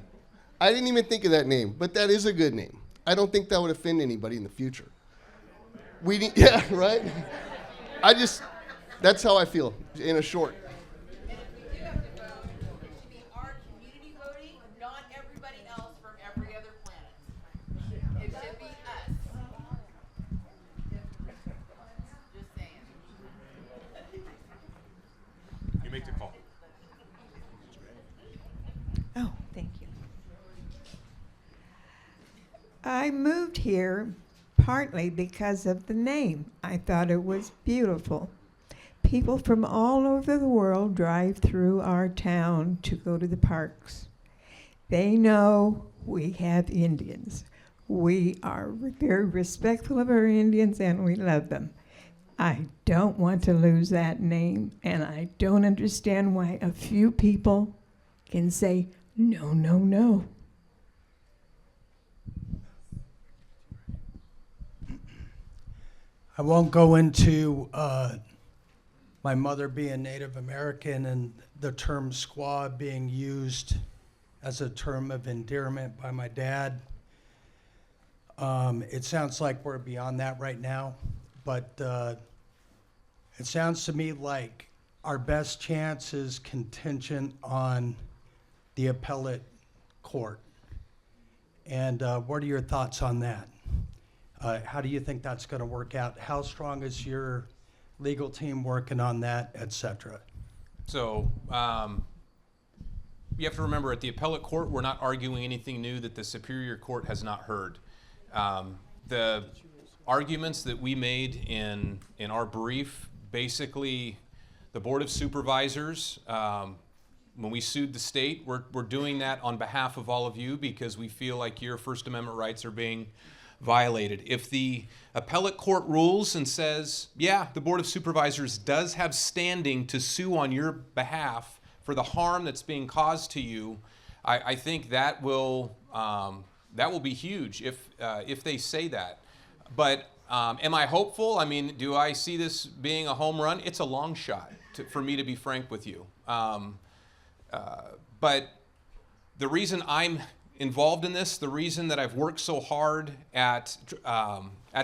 T: I didn't even think of that name, but that is a good name. I don't think that would offend anybody in the future. Yeah, right? That's how I feel, in a short.
C: You make the call.
U: Oh, thank you. I moved here partly because of the name. I thought it was beautiful. People from all over the world drive through our town to go to the parks. They know we have Indians. We are very respectful of our Indians and we love them. I don't want to lose that name, and I don't understand why a few people can say, no, no, no.
P: I won't go into my mother being Native American and the term squaw being used as a term of endearment by my dad. It sounds like we're beyond that right now, but it sounds to me like our best chance is contingent on the appellate court. And what are your thoughts on that? How do you think that's going to work out? How strong is your legal team working on that, et cetera?
C: So you have to remember, at the appellate court, we're not arguing anything new that the Superior Court has not heard. The arguments that we made in our brief, basically, the Board of Supervisors, when we sued the state, we're doing that on behalf of all of you because we feel like your First Amendment rights are being violated. If the appellate court rules and says, yeah, the Board of Supervisors does have standing to sue on your behalf for the harm that's being caused to you, I think that will be huge if they say that. But am I hopeful? I mean, do I see this being a home run? It's a long shot, for me to be frank with you. But the reason I'm involved in this, the reason that I've worked so hard at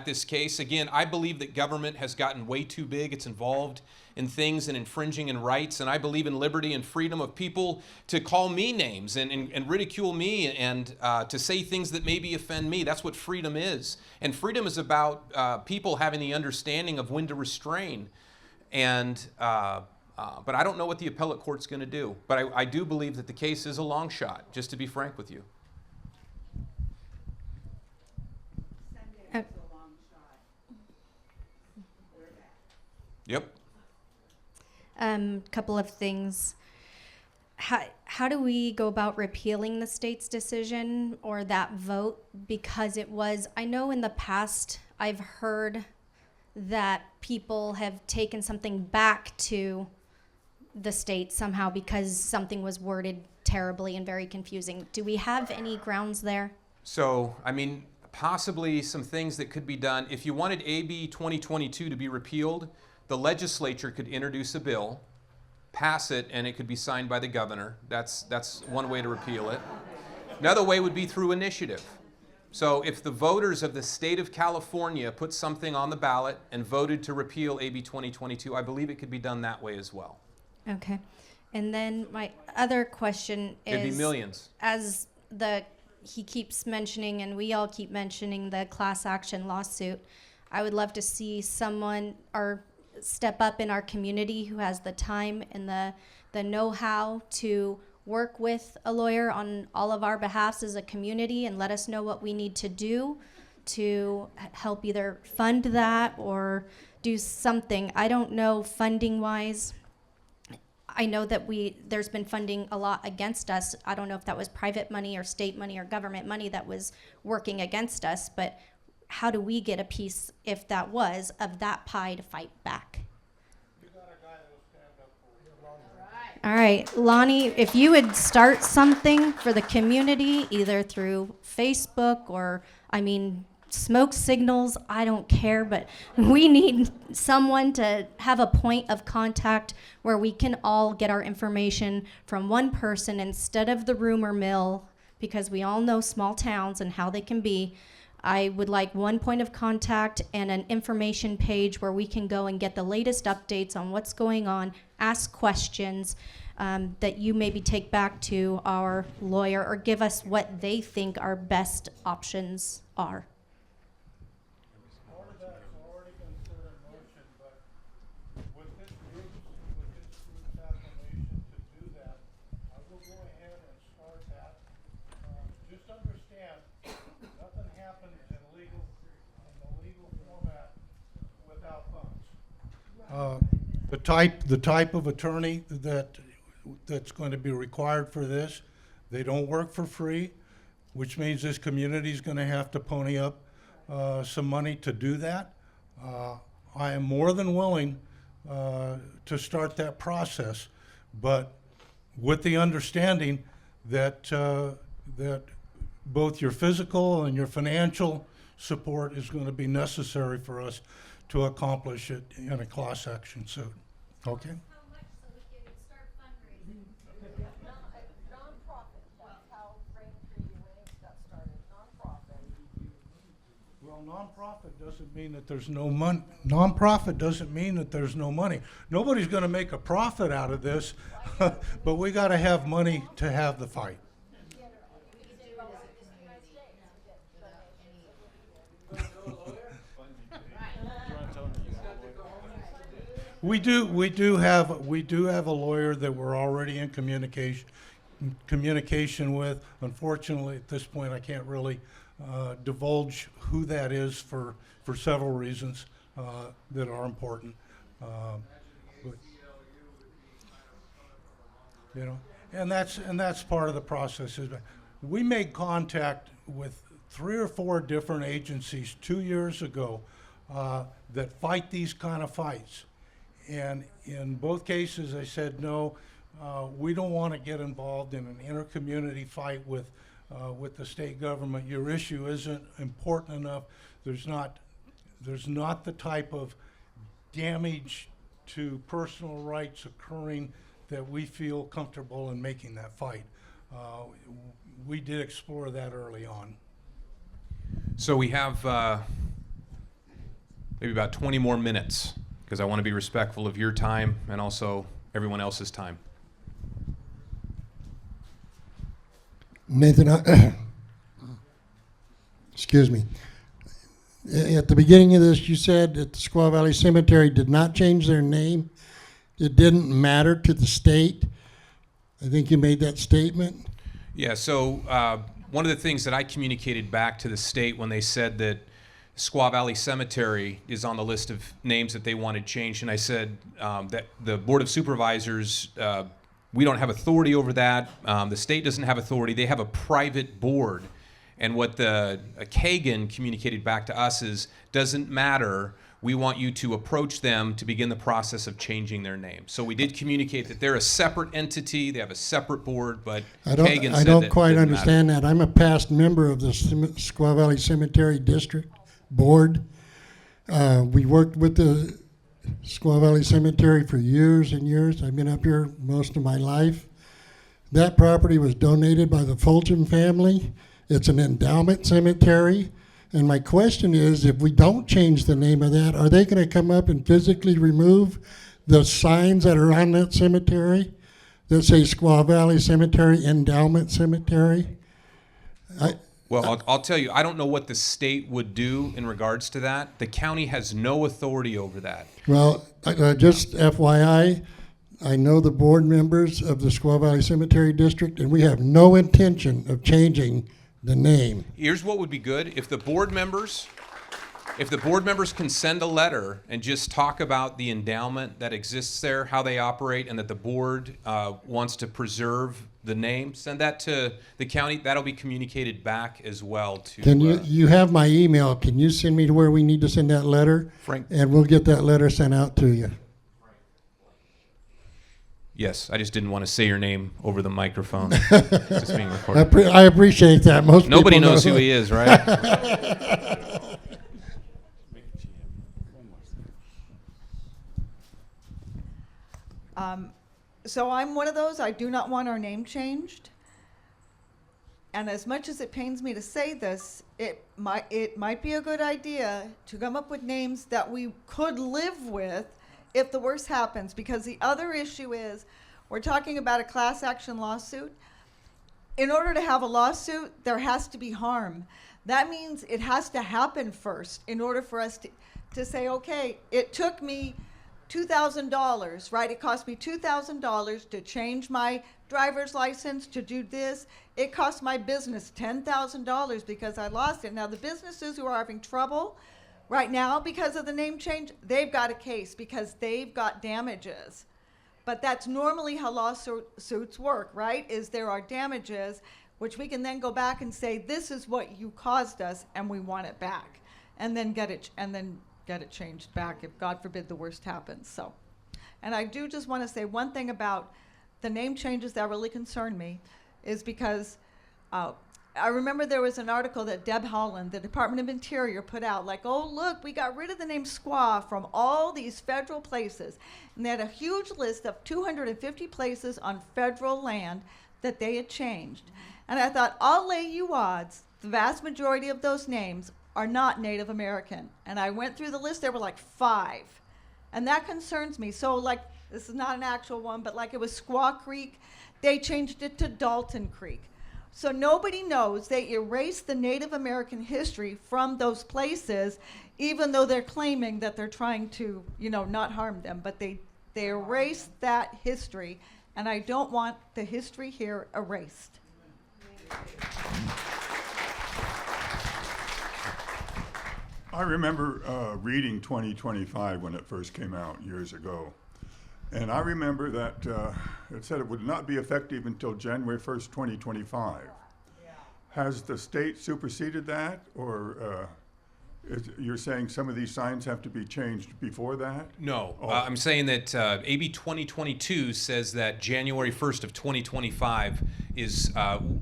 C: this case, again, I believe that government has gotten way too big. It's involved in things and infringing in rights, and I believe in liberty and freedom of people to call me names and ridicule me and to say things that maybe offend me. That's what freedom is. And freedom is about people having the understanding of when to restrain. And but I don't know what the appellate court's going to do. But I do believe that the case is a long shot, just to be frank with you. Yep.
A: Couple of things. How do we go about repealing the state's decision or that vote? Because it was, I know in the past I've heard that people have taken something back to the state somehow because something was worded terribly and very confusing. Do we have any grounds there?
C: So, I mean, possibly some things that could be done. If you wanted AB 2022 to be repealed, the legislature could introduce a bill, pass it, and it could be signed by the governor. That's one way to repeal it. Another way would be through initiative. So if the voters of the state of California put something on the ballot and voted to repeal AB 2022, I believe it could be done that way as well.
A: Okay. And then my other question is,
C: It'd be millions.
A: As he keeps mentioning and we all keep mentioning the class action lawsuit, I would love to see someone or step up in our community who has the time and the know-how to work with a lawyer on all of our behalfs as a community and let us know what we need to do to help either fund that or do something. I don't know funding-wise. I know that there's been funding a lot against us. I don't know if that was private money or state money or government money that was working against us, but how do we get a piece, if that was, of that pie to fight back? All right, Lonnie, if you would start something for the community, either through Facebook or, smoke signals, I don't care, but we need someone to have a point of contact where we can all get our information from one person instead of the rumor mill, because we all know small towns and how they can be. I would like one point of contact and an information page where we can go and get the latest updates on what's going on, ask questions that you maybe take back to our lawyer or give us what they think our best options are.
S: Part of that's already been put in motion, but with this group's affirmation to do that, I will go ahead and start that. Just understand, nothing happens in the legal format without funds. The type of attorney that's going to be required for this, they don't work for free, which means this community is going to have to pony up some money to do that. I am more than willing to start that process, but with the understanding that that both your physical and your financial support is going to be necessary for us to accomplish it in a class action suit. Okay? Well, nonprofit doesn't mean that there's no money. Nonprofit doesn't mean that there's no money. Nobody's going to make a profit out of this, but we got to have money to have the fight. We do have a lawyer that we're already in communication with. Unfortunately, at this point, I can't really divulge who that is for several reasons that are important. But, you know, and that's part of the process. Is we made contact with 3 or 4 different agencies 2 years ago that fight these kind of fights. And in both cases, I said, no, we don't want to get involved in an inter-community fight with the state government. Your issue isn't important enough. There's not the type of damage to personal rights occurring that we feel comfortable in making that fight. We did explore that early on.
C: So we have maybe about 20 more minutes, because I want to be respectful of your time and also everyone else's time.
D: Nathan, excuse me. At the beginning of this, you said that the Squaw Valley Cemetery did not change their name. It didn't matter to the state. I think you made that statement.
C: Yeah, so one of the things that I communicated back to the state when they said that Squaw Valley Cemetery is on the list of names that they wanted changed, and I said that the Board of Supervisors, we don't have authority over that. The state doesn't have authority. They have a private board. And what the Kagan communicated back to us is, doesn't matter. We want you to approach them to begin the process of changing their name. So we did communicate that they're a separate entity. They have a separate board, but Kagan said
D: I don't
C: that
D: quite
C: didn't
D: understand
C: matter.
D: that. I'm a past member of the Squaw Valley Cemetery District Board. We worked with the Squaw Valley Cemetery for years and years. I've been up here most of my life. That property was donated by the Fulton family. It's an endowment cemetery. And my question is, if we don't change the name of that, are they going to come up and physically remove the signs that are on that cemetery that say Squaw Valley Cemetery Endowment Cemetery?
C: Well, I'll tell you, I don't know what the state would do in regards to that. The county has no authority over that.
D: Well, just FYI, I know the board members of the Squaw Valley Cemetery District, and we have no intention of changing the name.
C: Here's what would be good. If the board members can send a letter and just talk about the endowment that exists there, how they operate, and that the board wants to preserve the name, send that to the county. That'll be communicated back as well to...
D: Can you have my email. Can you send me to where we need to send that letter?
C: Frank.
D: And we'll get that letter sent out to you.
C: Yes, I just didn't want to say your name over the microphone. It's just being recorded.
D: I appreciate that. Most
C: Nobody
D: people
C: knows
D: know.
C: who he is, right?
V: So I'm one of those, I do not want our name changed. And as much as it pains me to say this, it might be a good idea to come up with names that we could live with if the worst happens. Because the other issue is, we're talking about a class action lawsuit. In order to have a lawsuit, there has to be harm. That means it has to happen first in order for us to say, okay, it took me $2,000, right? It cost me $2,000 to change my driver's license, to do this. It cost my business $10,000 because I lost it. Now, the businesses who are having trouble right now because of the name change, they've got a case because they've got damages. But that's normally how lawsuits work, right? Is there are damages, which we can then go back and say, this is what you caused us, and we want it back, and then get it changed back if, God forbid, the worst happens. So, and I do just want to say one thing about the name changes that really concern me is because I remember there was an article that Deb Haaland, the Department of Interior, put out, like, oh, look, we got rid of the name Squaw from all these federal places. And they had a huge list of 250 places on federal land that they had changed. And I thought, I'll lay you odds, the vast majority of those names are not Native American. And I went through the list, there were like 5. And that concerns me. So, like, this is not an actual one, but like it was Squaw Creek, they changed it to Dalton Creek. So nobody knows. They erased the Native American history from those places, even though they're claiming that they're trying to, you know, not harm them. But they erased that history, and I don't want the history here erased.
F: I remember reading 2025 when it first came out years ago. And I remember that it said it would not be effective until January 1st, 2025. Has the state superseded that, or you're saying some of these signs have to be changed before that?
C: No, I'm saying that AB 2022 says that January 1st of 2025 is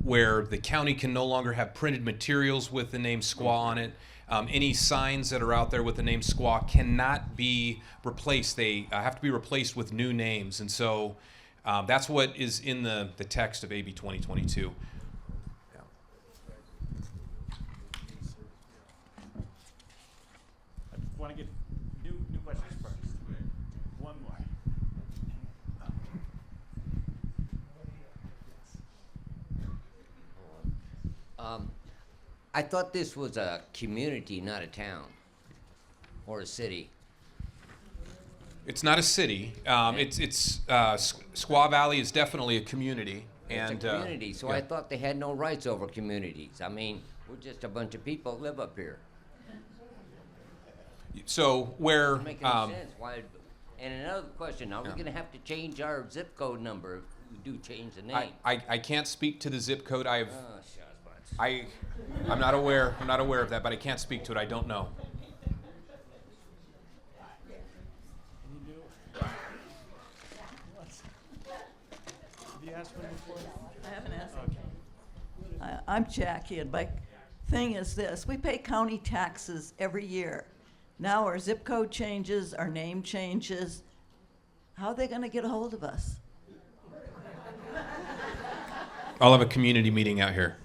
C: where the county can no longer have printed materials with the name Squaw on it. Any signs that are out there with the name Squaw cannot be replaced. They have to be replaced with new names. And so that's what is in the text of AB 2022. Yeah.
G: I want to get new questions first. One more.
W: I thought this was a community, not a town or a city.
C: It's not a city. Squaw Valley is definitely a community.
W: It's a community, so
C: yeah.
W: I thought they had no rights over communities. I mean, we're just a bunch of people that live up here.
C: So where
W: Doesn't make any sense. Why? And another question: are we going to have to change our zip code number if we do change the name?
C: I can't speak to the zip code.
W: Oh, shucks.
C: I'm not aware. I'm not aware of that, but I can't speak to it. I don't know.
G: Have you asked one before?
X: I haven't asked. Okay. I'm Jackie, and my thing is this. We pay county taxes every year. Now our zip code changes, our name changes. How are they going to get a hold of us?
C: I'll have a community meeting out here.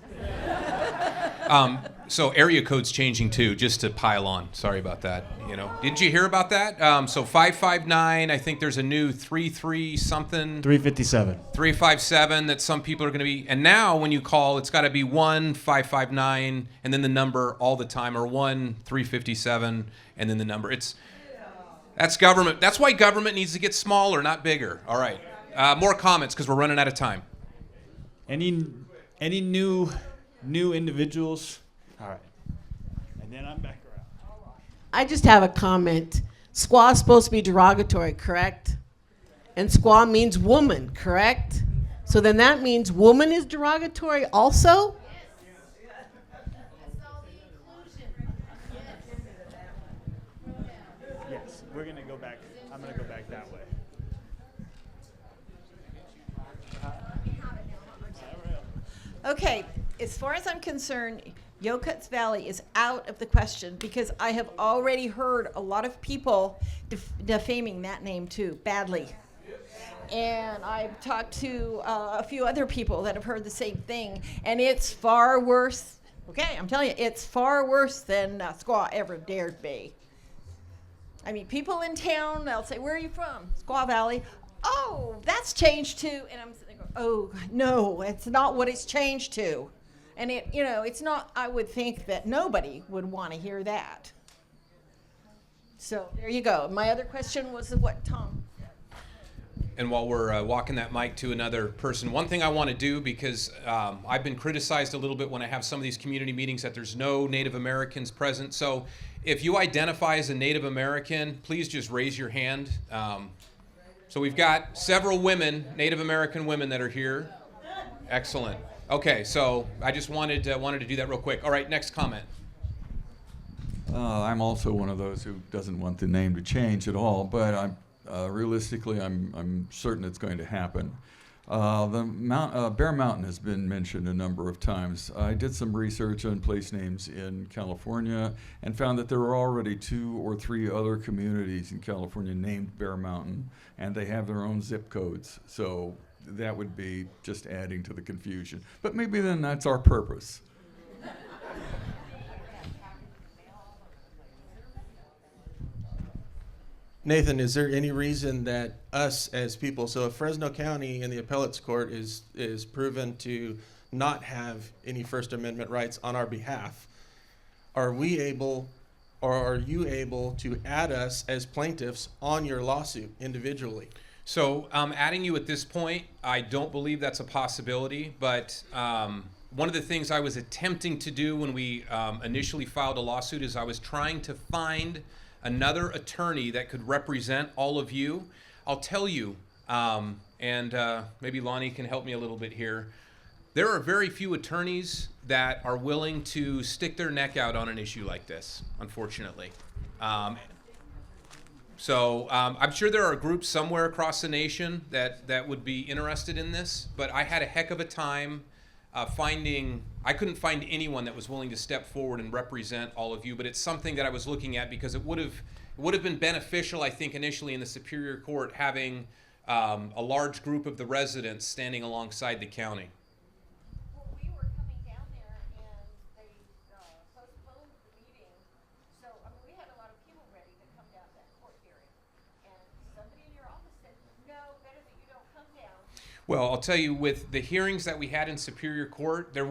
C: So area code's changing too, just to pile on. Sorry about that. You know, did you hear about that? So 559, I think there's a new 33 something.
G: 357.
C: 357 that some people are going to be. And now when you call, it's got to be 1559 and then the number all the time, or 1357 and then the number. That's government. That's why government needs to get smaller, not bigger. All right. More comments because we're running out of time.
G: Any new individuals? All right. And then I'm back around.
Y: I just have a comment. Squaw is supposed to be derogatory, correct? And squaw means woman, correct? So then that means woman is derogatory also?
G: Yes, we're going to go back. I'm going to go back that way.
V: Okay, as far as I'm concerned, Yokuts Valley is out of the question because I have already heard a lot of people defaming that name too, badly. And I've talked to a few other people that have heard the same thing, and it's far worse. Okay, I'm telling you, it's far worse than Squaw ever dared be. I mean, people in town, they'll say, where are you from? Squaw Valley. Oh, that's changed too. And I'm sitting there going, oh, no, it's not what it's changed to. And it's not, I would think that nobody would want to hear that. So there you go. My other question was what, Tom?
C: And while we're walking that mic to another person, one thing I want to do, because I've been criticized a little bit when I have some of these community meetings that there's no Native Americans present. So if you identify as a Native American, please just raise your hand. So we've got several women, Native American women that are here. Excellent. Okay, so I just wanted to do that real quick. All right, next comment.
M: I'm also one of those who doesn't want the name to change at all, but realistically, I'm certain it's going to happen. Bear Mountain has been mentioned a number of times. I did some research on place names in California and found that there were already 2 or 3 other communities in California named Bear Mountain, and they have their own zip codes. So that would be just adding to the confusion. But maybe then that's our purpose.
N: Nathan, is there any reason that us as people, so if Fresno County in the appellate's court is proven to not have any First Amendment rights on our behalf, are we able, or are you able to add us as plaintiffs on your lawsuit individually?
C: So adding you at this point, I don't believe that's a possibility, but one of the things I was attempting to do when we initially filed a lawsuit is I was trying to find another attorney that could represent all of you. I'll tell you, and maybe Lonnie can help me a little bit here, there are very few attorneys that are willing to stick their neck out on an issue like this, unfortunately. So I'm sure there are groups somewhere across the nation that would be interested in this, but I had a heck of a time I couldn't find anyone that was willing to step forward and represent all of you, but it's something that I was looking at because it would have been beneficial, I think, initially in the Superior Court having a large group of the residents standing alongside the county.
E: Well, we were coming down there and they postponed the meeting. So, I mean, we had a lot of people ready to come down to that court hearing. And somebody in your office said, no, better that you don't come down.
C: Well, I'll tell you, with the hearings that we had in Superior Court, there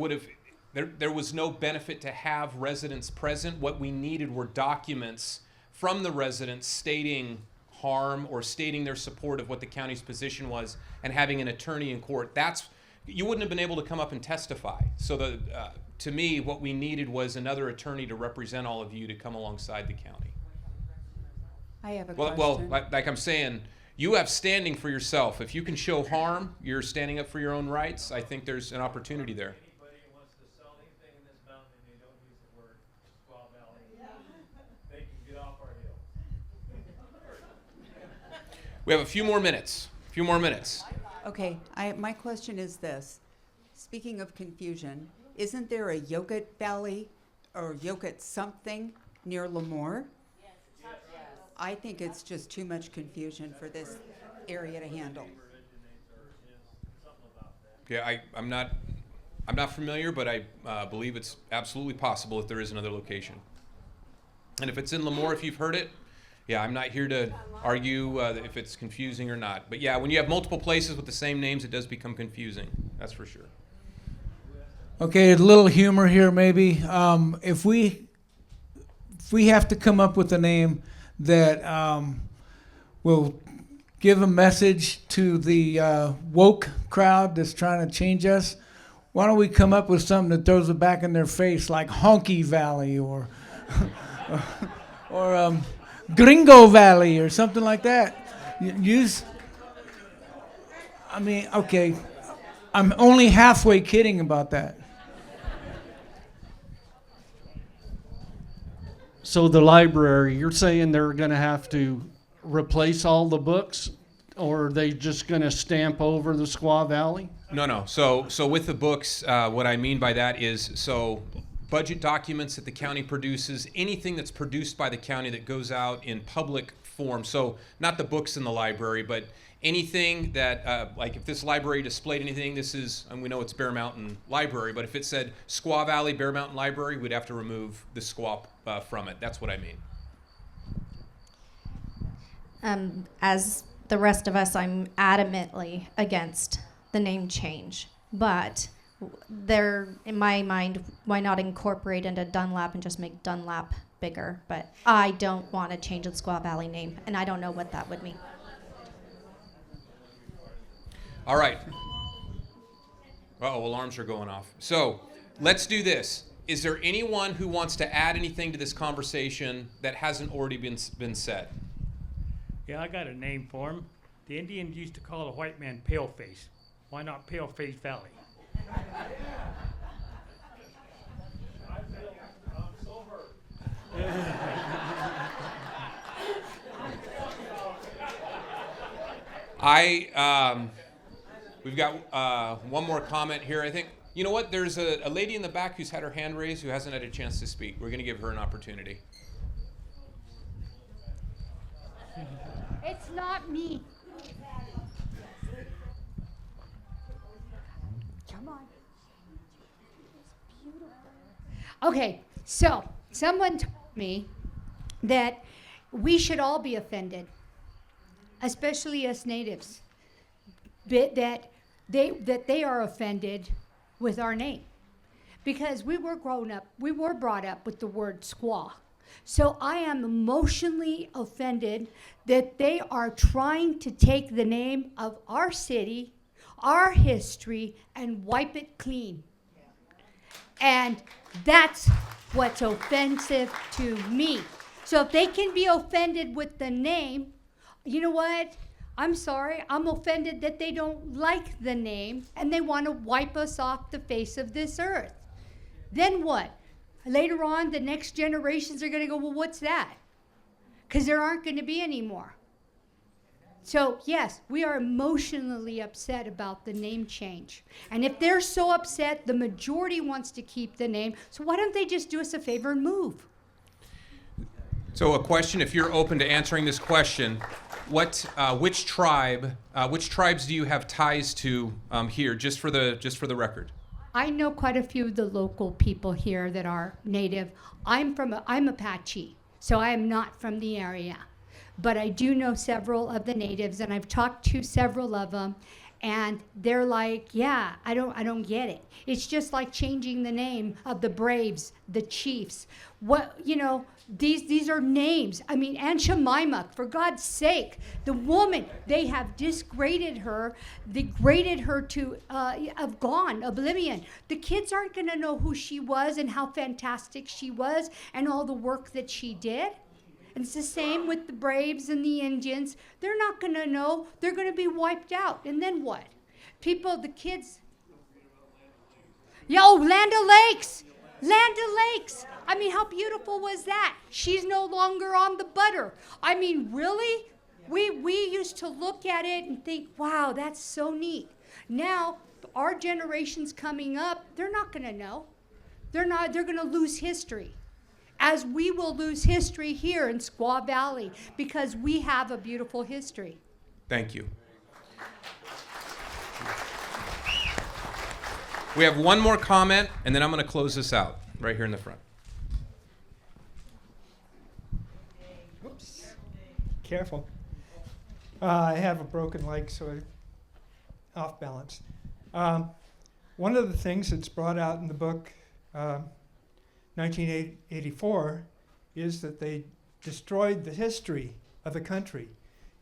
C: was no benefit to have residents present. What we needed were documents from the residents stating harm or stating their support of what the county's position was, and having an attorney in court. You wouldn't have been able to come up and testify. So to me, what we needed was another attorney to represent all of you to come alongside the county.
B: I have a
C: Well,
B: question.
C: like I'm saying, you have standing for yourself. If you can show harm, you're standing up for your own rights. I think there's an opportunity there.
G: Anybody who wants to sell anything in this mountain and they don't use the word Squaw Valley, they can get off our hill.
C: We have a few more minutes.
B: Okay, my question is this. Speaking of confusion, isn't there a Yokuts Valley or Yokuts something near Lemoore? I think it's just too much confusion for this area to handle.
C: Yeah, I'm not familiar, but I believe it's absolutely possible if there is another location. And if it's in Lemoore, if you've heard it, yeah, I'm not here to argue if it's confusing or not. But yeah, when you have multiple places with the same names, it does become confusing. That's for sure.
P: Okay, a little humor here maybe. If we have to come up with a name that will give a message to the woke crowd that's trying to change us, why don't we come up with something that throws it back in their face, like Honky Valley or Gringo Valley or something like that. Okay, I'm only halfway kidding about that.
H: So the library, you're saying they're going to have to replace all the books, or are they just going to stamp over the Squaw Valley?
C: No. So with the books, what I mean by that is, so budget documents that the county produces, anything that's produced by the county that goes out in public form. So not the books in the library, but anything that, like if this library displayed anything, this is, and we know it's Bear Mountain Library, but if it said Squaw Valley Bear Mountain Library, we'd have to remove the squaw from it. That's what I mean.
A: As the rest of us, I'm adamantly against the name change. But there, in my mind, why not incorporate into Dunlap and just make Dunlap bigger? But I don't want to change the Squaw Valley name, and I don't know what that would mean.
C: All right. Uh-oh, alarms are going off. So let's do this. Is there anyone who wants to add anything to this conversation that hasn't already been said?
G: Yeah, I got a name for him. The Indians used to call a white man Paleface. Why not Paleface Valley?
C: We've got one more comment here, I think. You know what? There's a lady in the back who's had her hand raised who hasn't had a chance to speak. We're going to give her an opportunity.
I: It's not me. Come on. Okay, so someone told me that we should all be offended, especially us natives, that they are offended with our name, because we were brought up with the word squaw. So I am emotionally offended that they are trying to take the name of our city, our history, and wipe it clean. And that's what's offensive to me. So if they can be offended with the name, you know what? I'm sorry, I'm offended that they don't like the name and they want to wipe us off the face of this earth. Then what? Later on, the next generations are going to go, well, what's that? Because there aren't going to be any more. So, yes, we are emotionally upset about the name change. And if they're so upset, the majority wants to keep the name. So why don't they just do us a favor and move?
C: So a question, if you're open to answering this question, which tribes do you have ties to here, just for the record?
I: I know quite a few of the local people here that are native. I'm Apache, so I am not from the area. But I do know several of the natives, and I've talked to several of them, and they're like, yeah, I don't get it. It's just like changing the name of the Braves, the Chiefs. These are names. I mean, Aunt Jemima, for God's sake, the woman, they have degraded her to oblivion. The kids aren't going to know who she was and how fantastic she was and all the work that she did. And it's the same with the Braves and the Indians. They're not going to know. They're going to be wiped out. And then what? The kids. Land O'Lakes. Land O'Lakes. I mean, how beautiful was that? She's no longer on the butter. I mean, really? We used to look at it and think, wow, that's so neat. Now, our generations coming up, they're not going to know. They're going to lose history. As we will lose history here in Squaw Valley, because we have a beautiful history.
C: Thank you. We have one more comment, and then I'm going to close this out right here in the front.
J: Oops. Careful. I have a broken leg, so I'm off balance. One of the things that's brought out in the book, 1984, is that they destroyed the history of the country.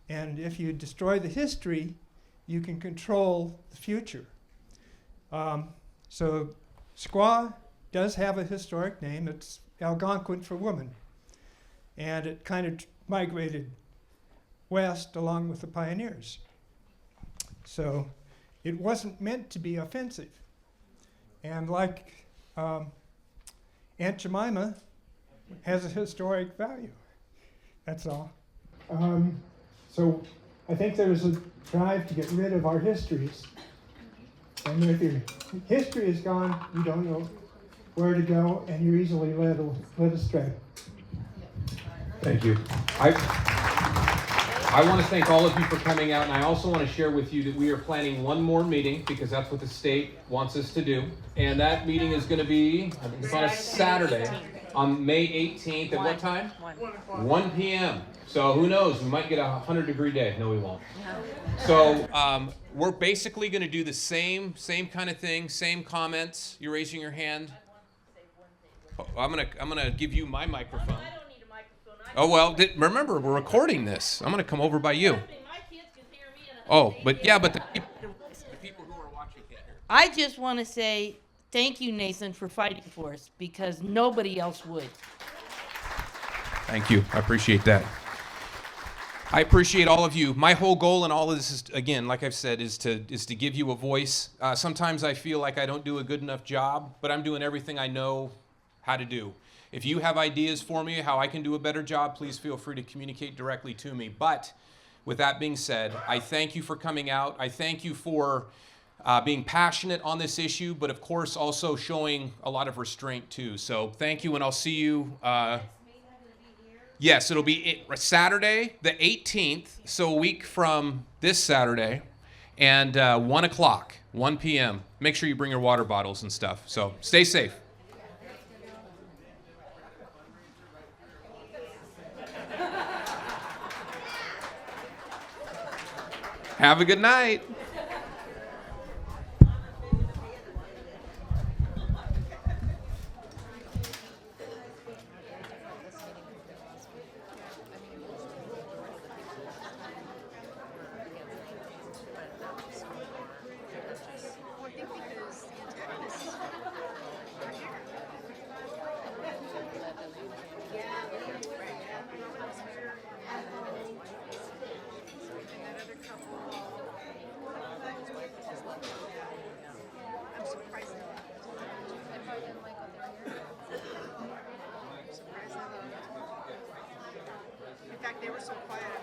J: And if you destroy the history, you can control the future. So Squaw does have a historic name. It's Algonquin for woman. And it kind of migrated west along with the pioneers. So it wasn't meant to be offensive. And like Aunt Jemima has a historic value. That's all. So I think there's a drive to get rid of our histories. And if your history is gone, you don't know where to go, and you're easily led astray.
C: Thank you. I want to thank all of you for coming out, and I also want to share with you that we are planning one more meeting, because that's what the state wants us to do. And that meeting is going to be, I think it's on a Saturday, on May 18th. At what time? 1 p.m. So who knows? We might get a 100-degree day. No, we won't. So we're basically going to do the same kind of thing, same comments. You're raising your hand. Oh, I'm gonna give you my microphone. Oh, well, remember, we're recording this. I'm going to come over by you. Oh, but the people who are watching can't hear.
K: I just want to say thank you, Nathan, for fighting for us, because nobody else would.
C: Thank you. I appreciate that. I appreciate all of you. My whole goal in all of this is, again, like I've said, is to give you a voice. Sometimes I feel like I don't do a good enough job, but I'm doing everything I know how to do. If you have ideas for me how I can do a better job, please feel free to communicate directly to me. But with that being said, I thank you for coming out. I thank you for being passionate on this issue, but of course also showing a lot of restraint too. So thank you, and I'll see you. Yes, it'll be Saturday, the 18th, so a week from this Saturday, and 1 o'clock, 1 p.m. Make sure you bring your water bottles and stuff. So stay safe. Have a good night.
E: In fact, they were so quiet.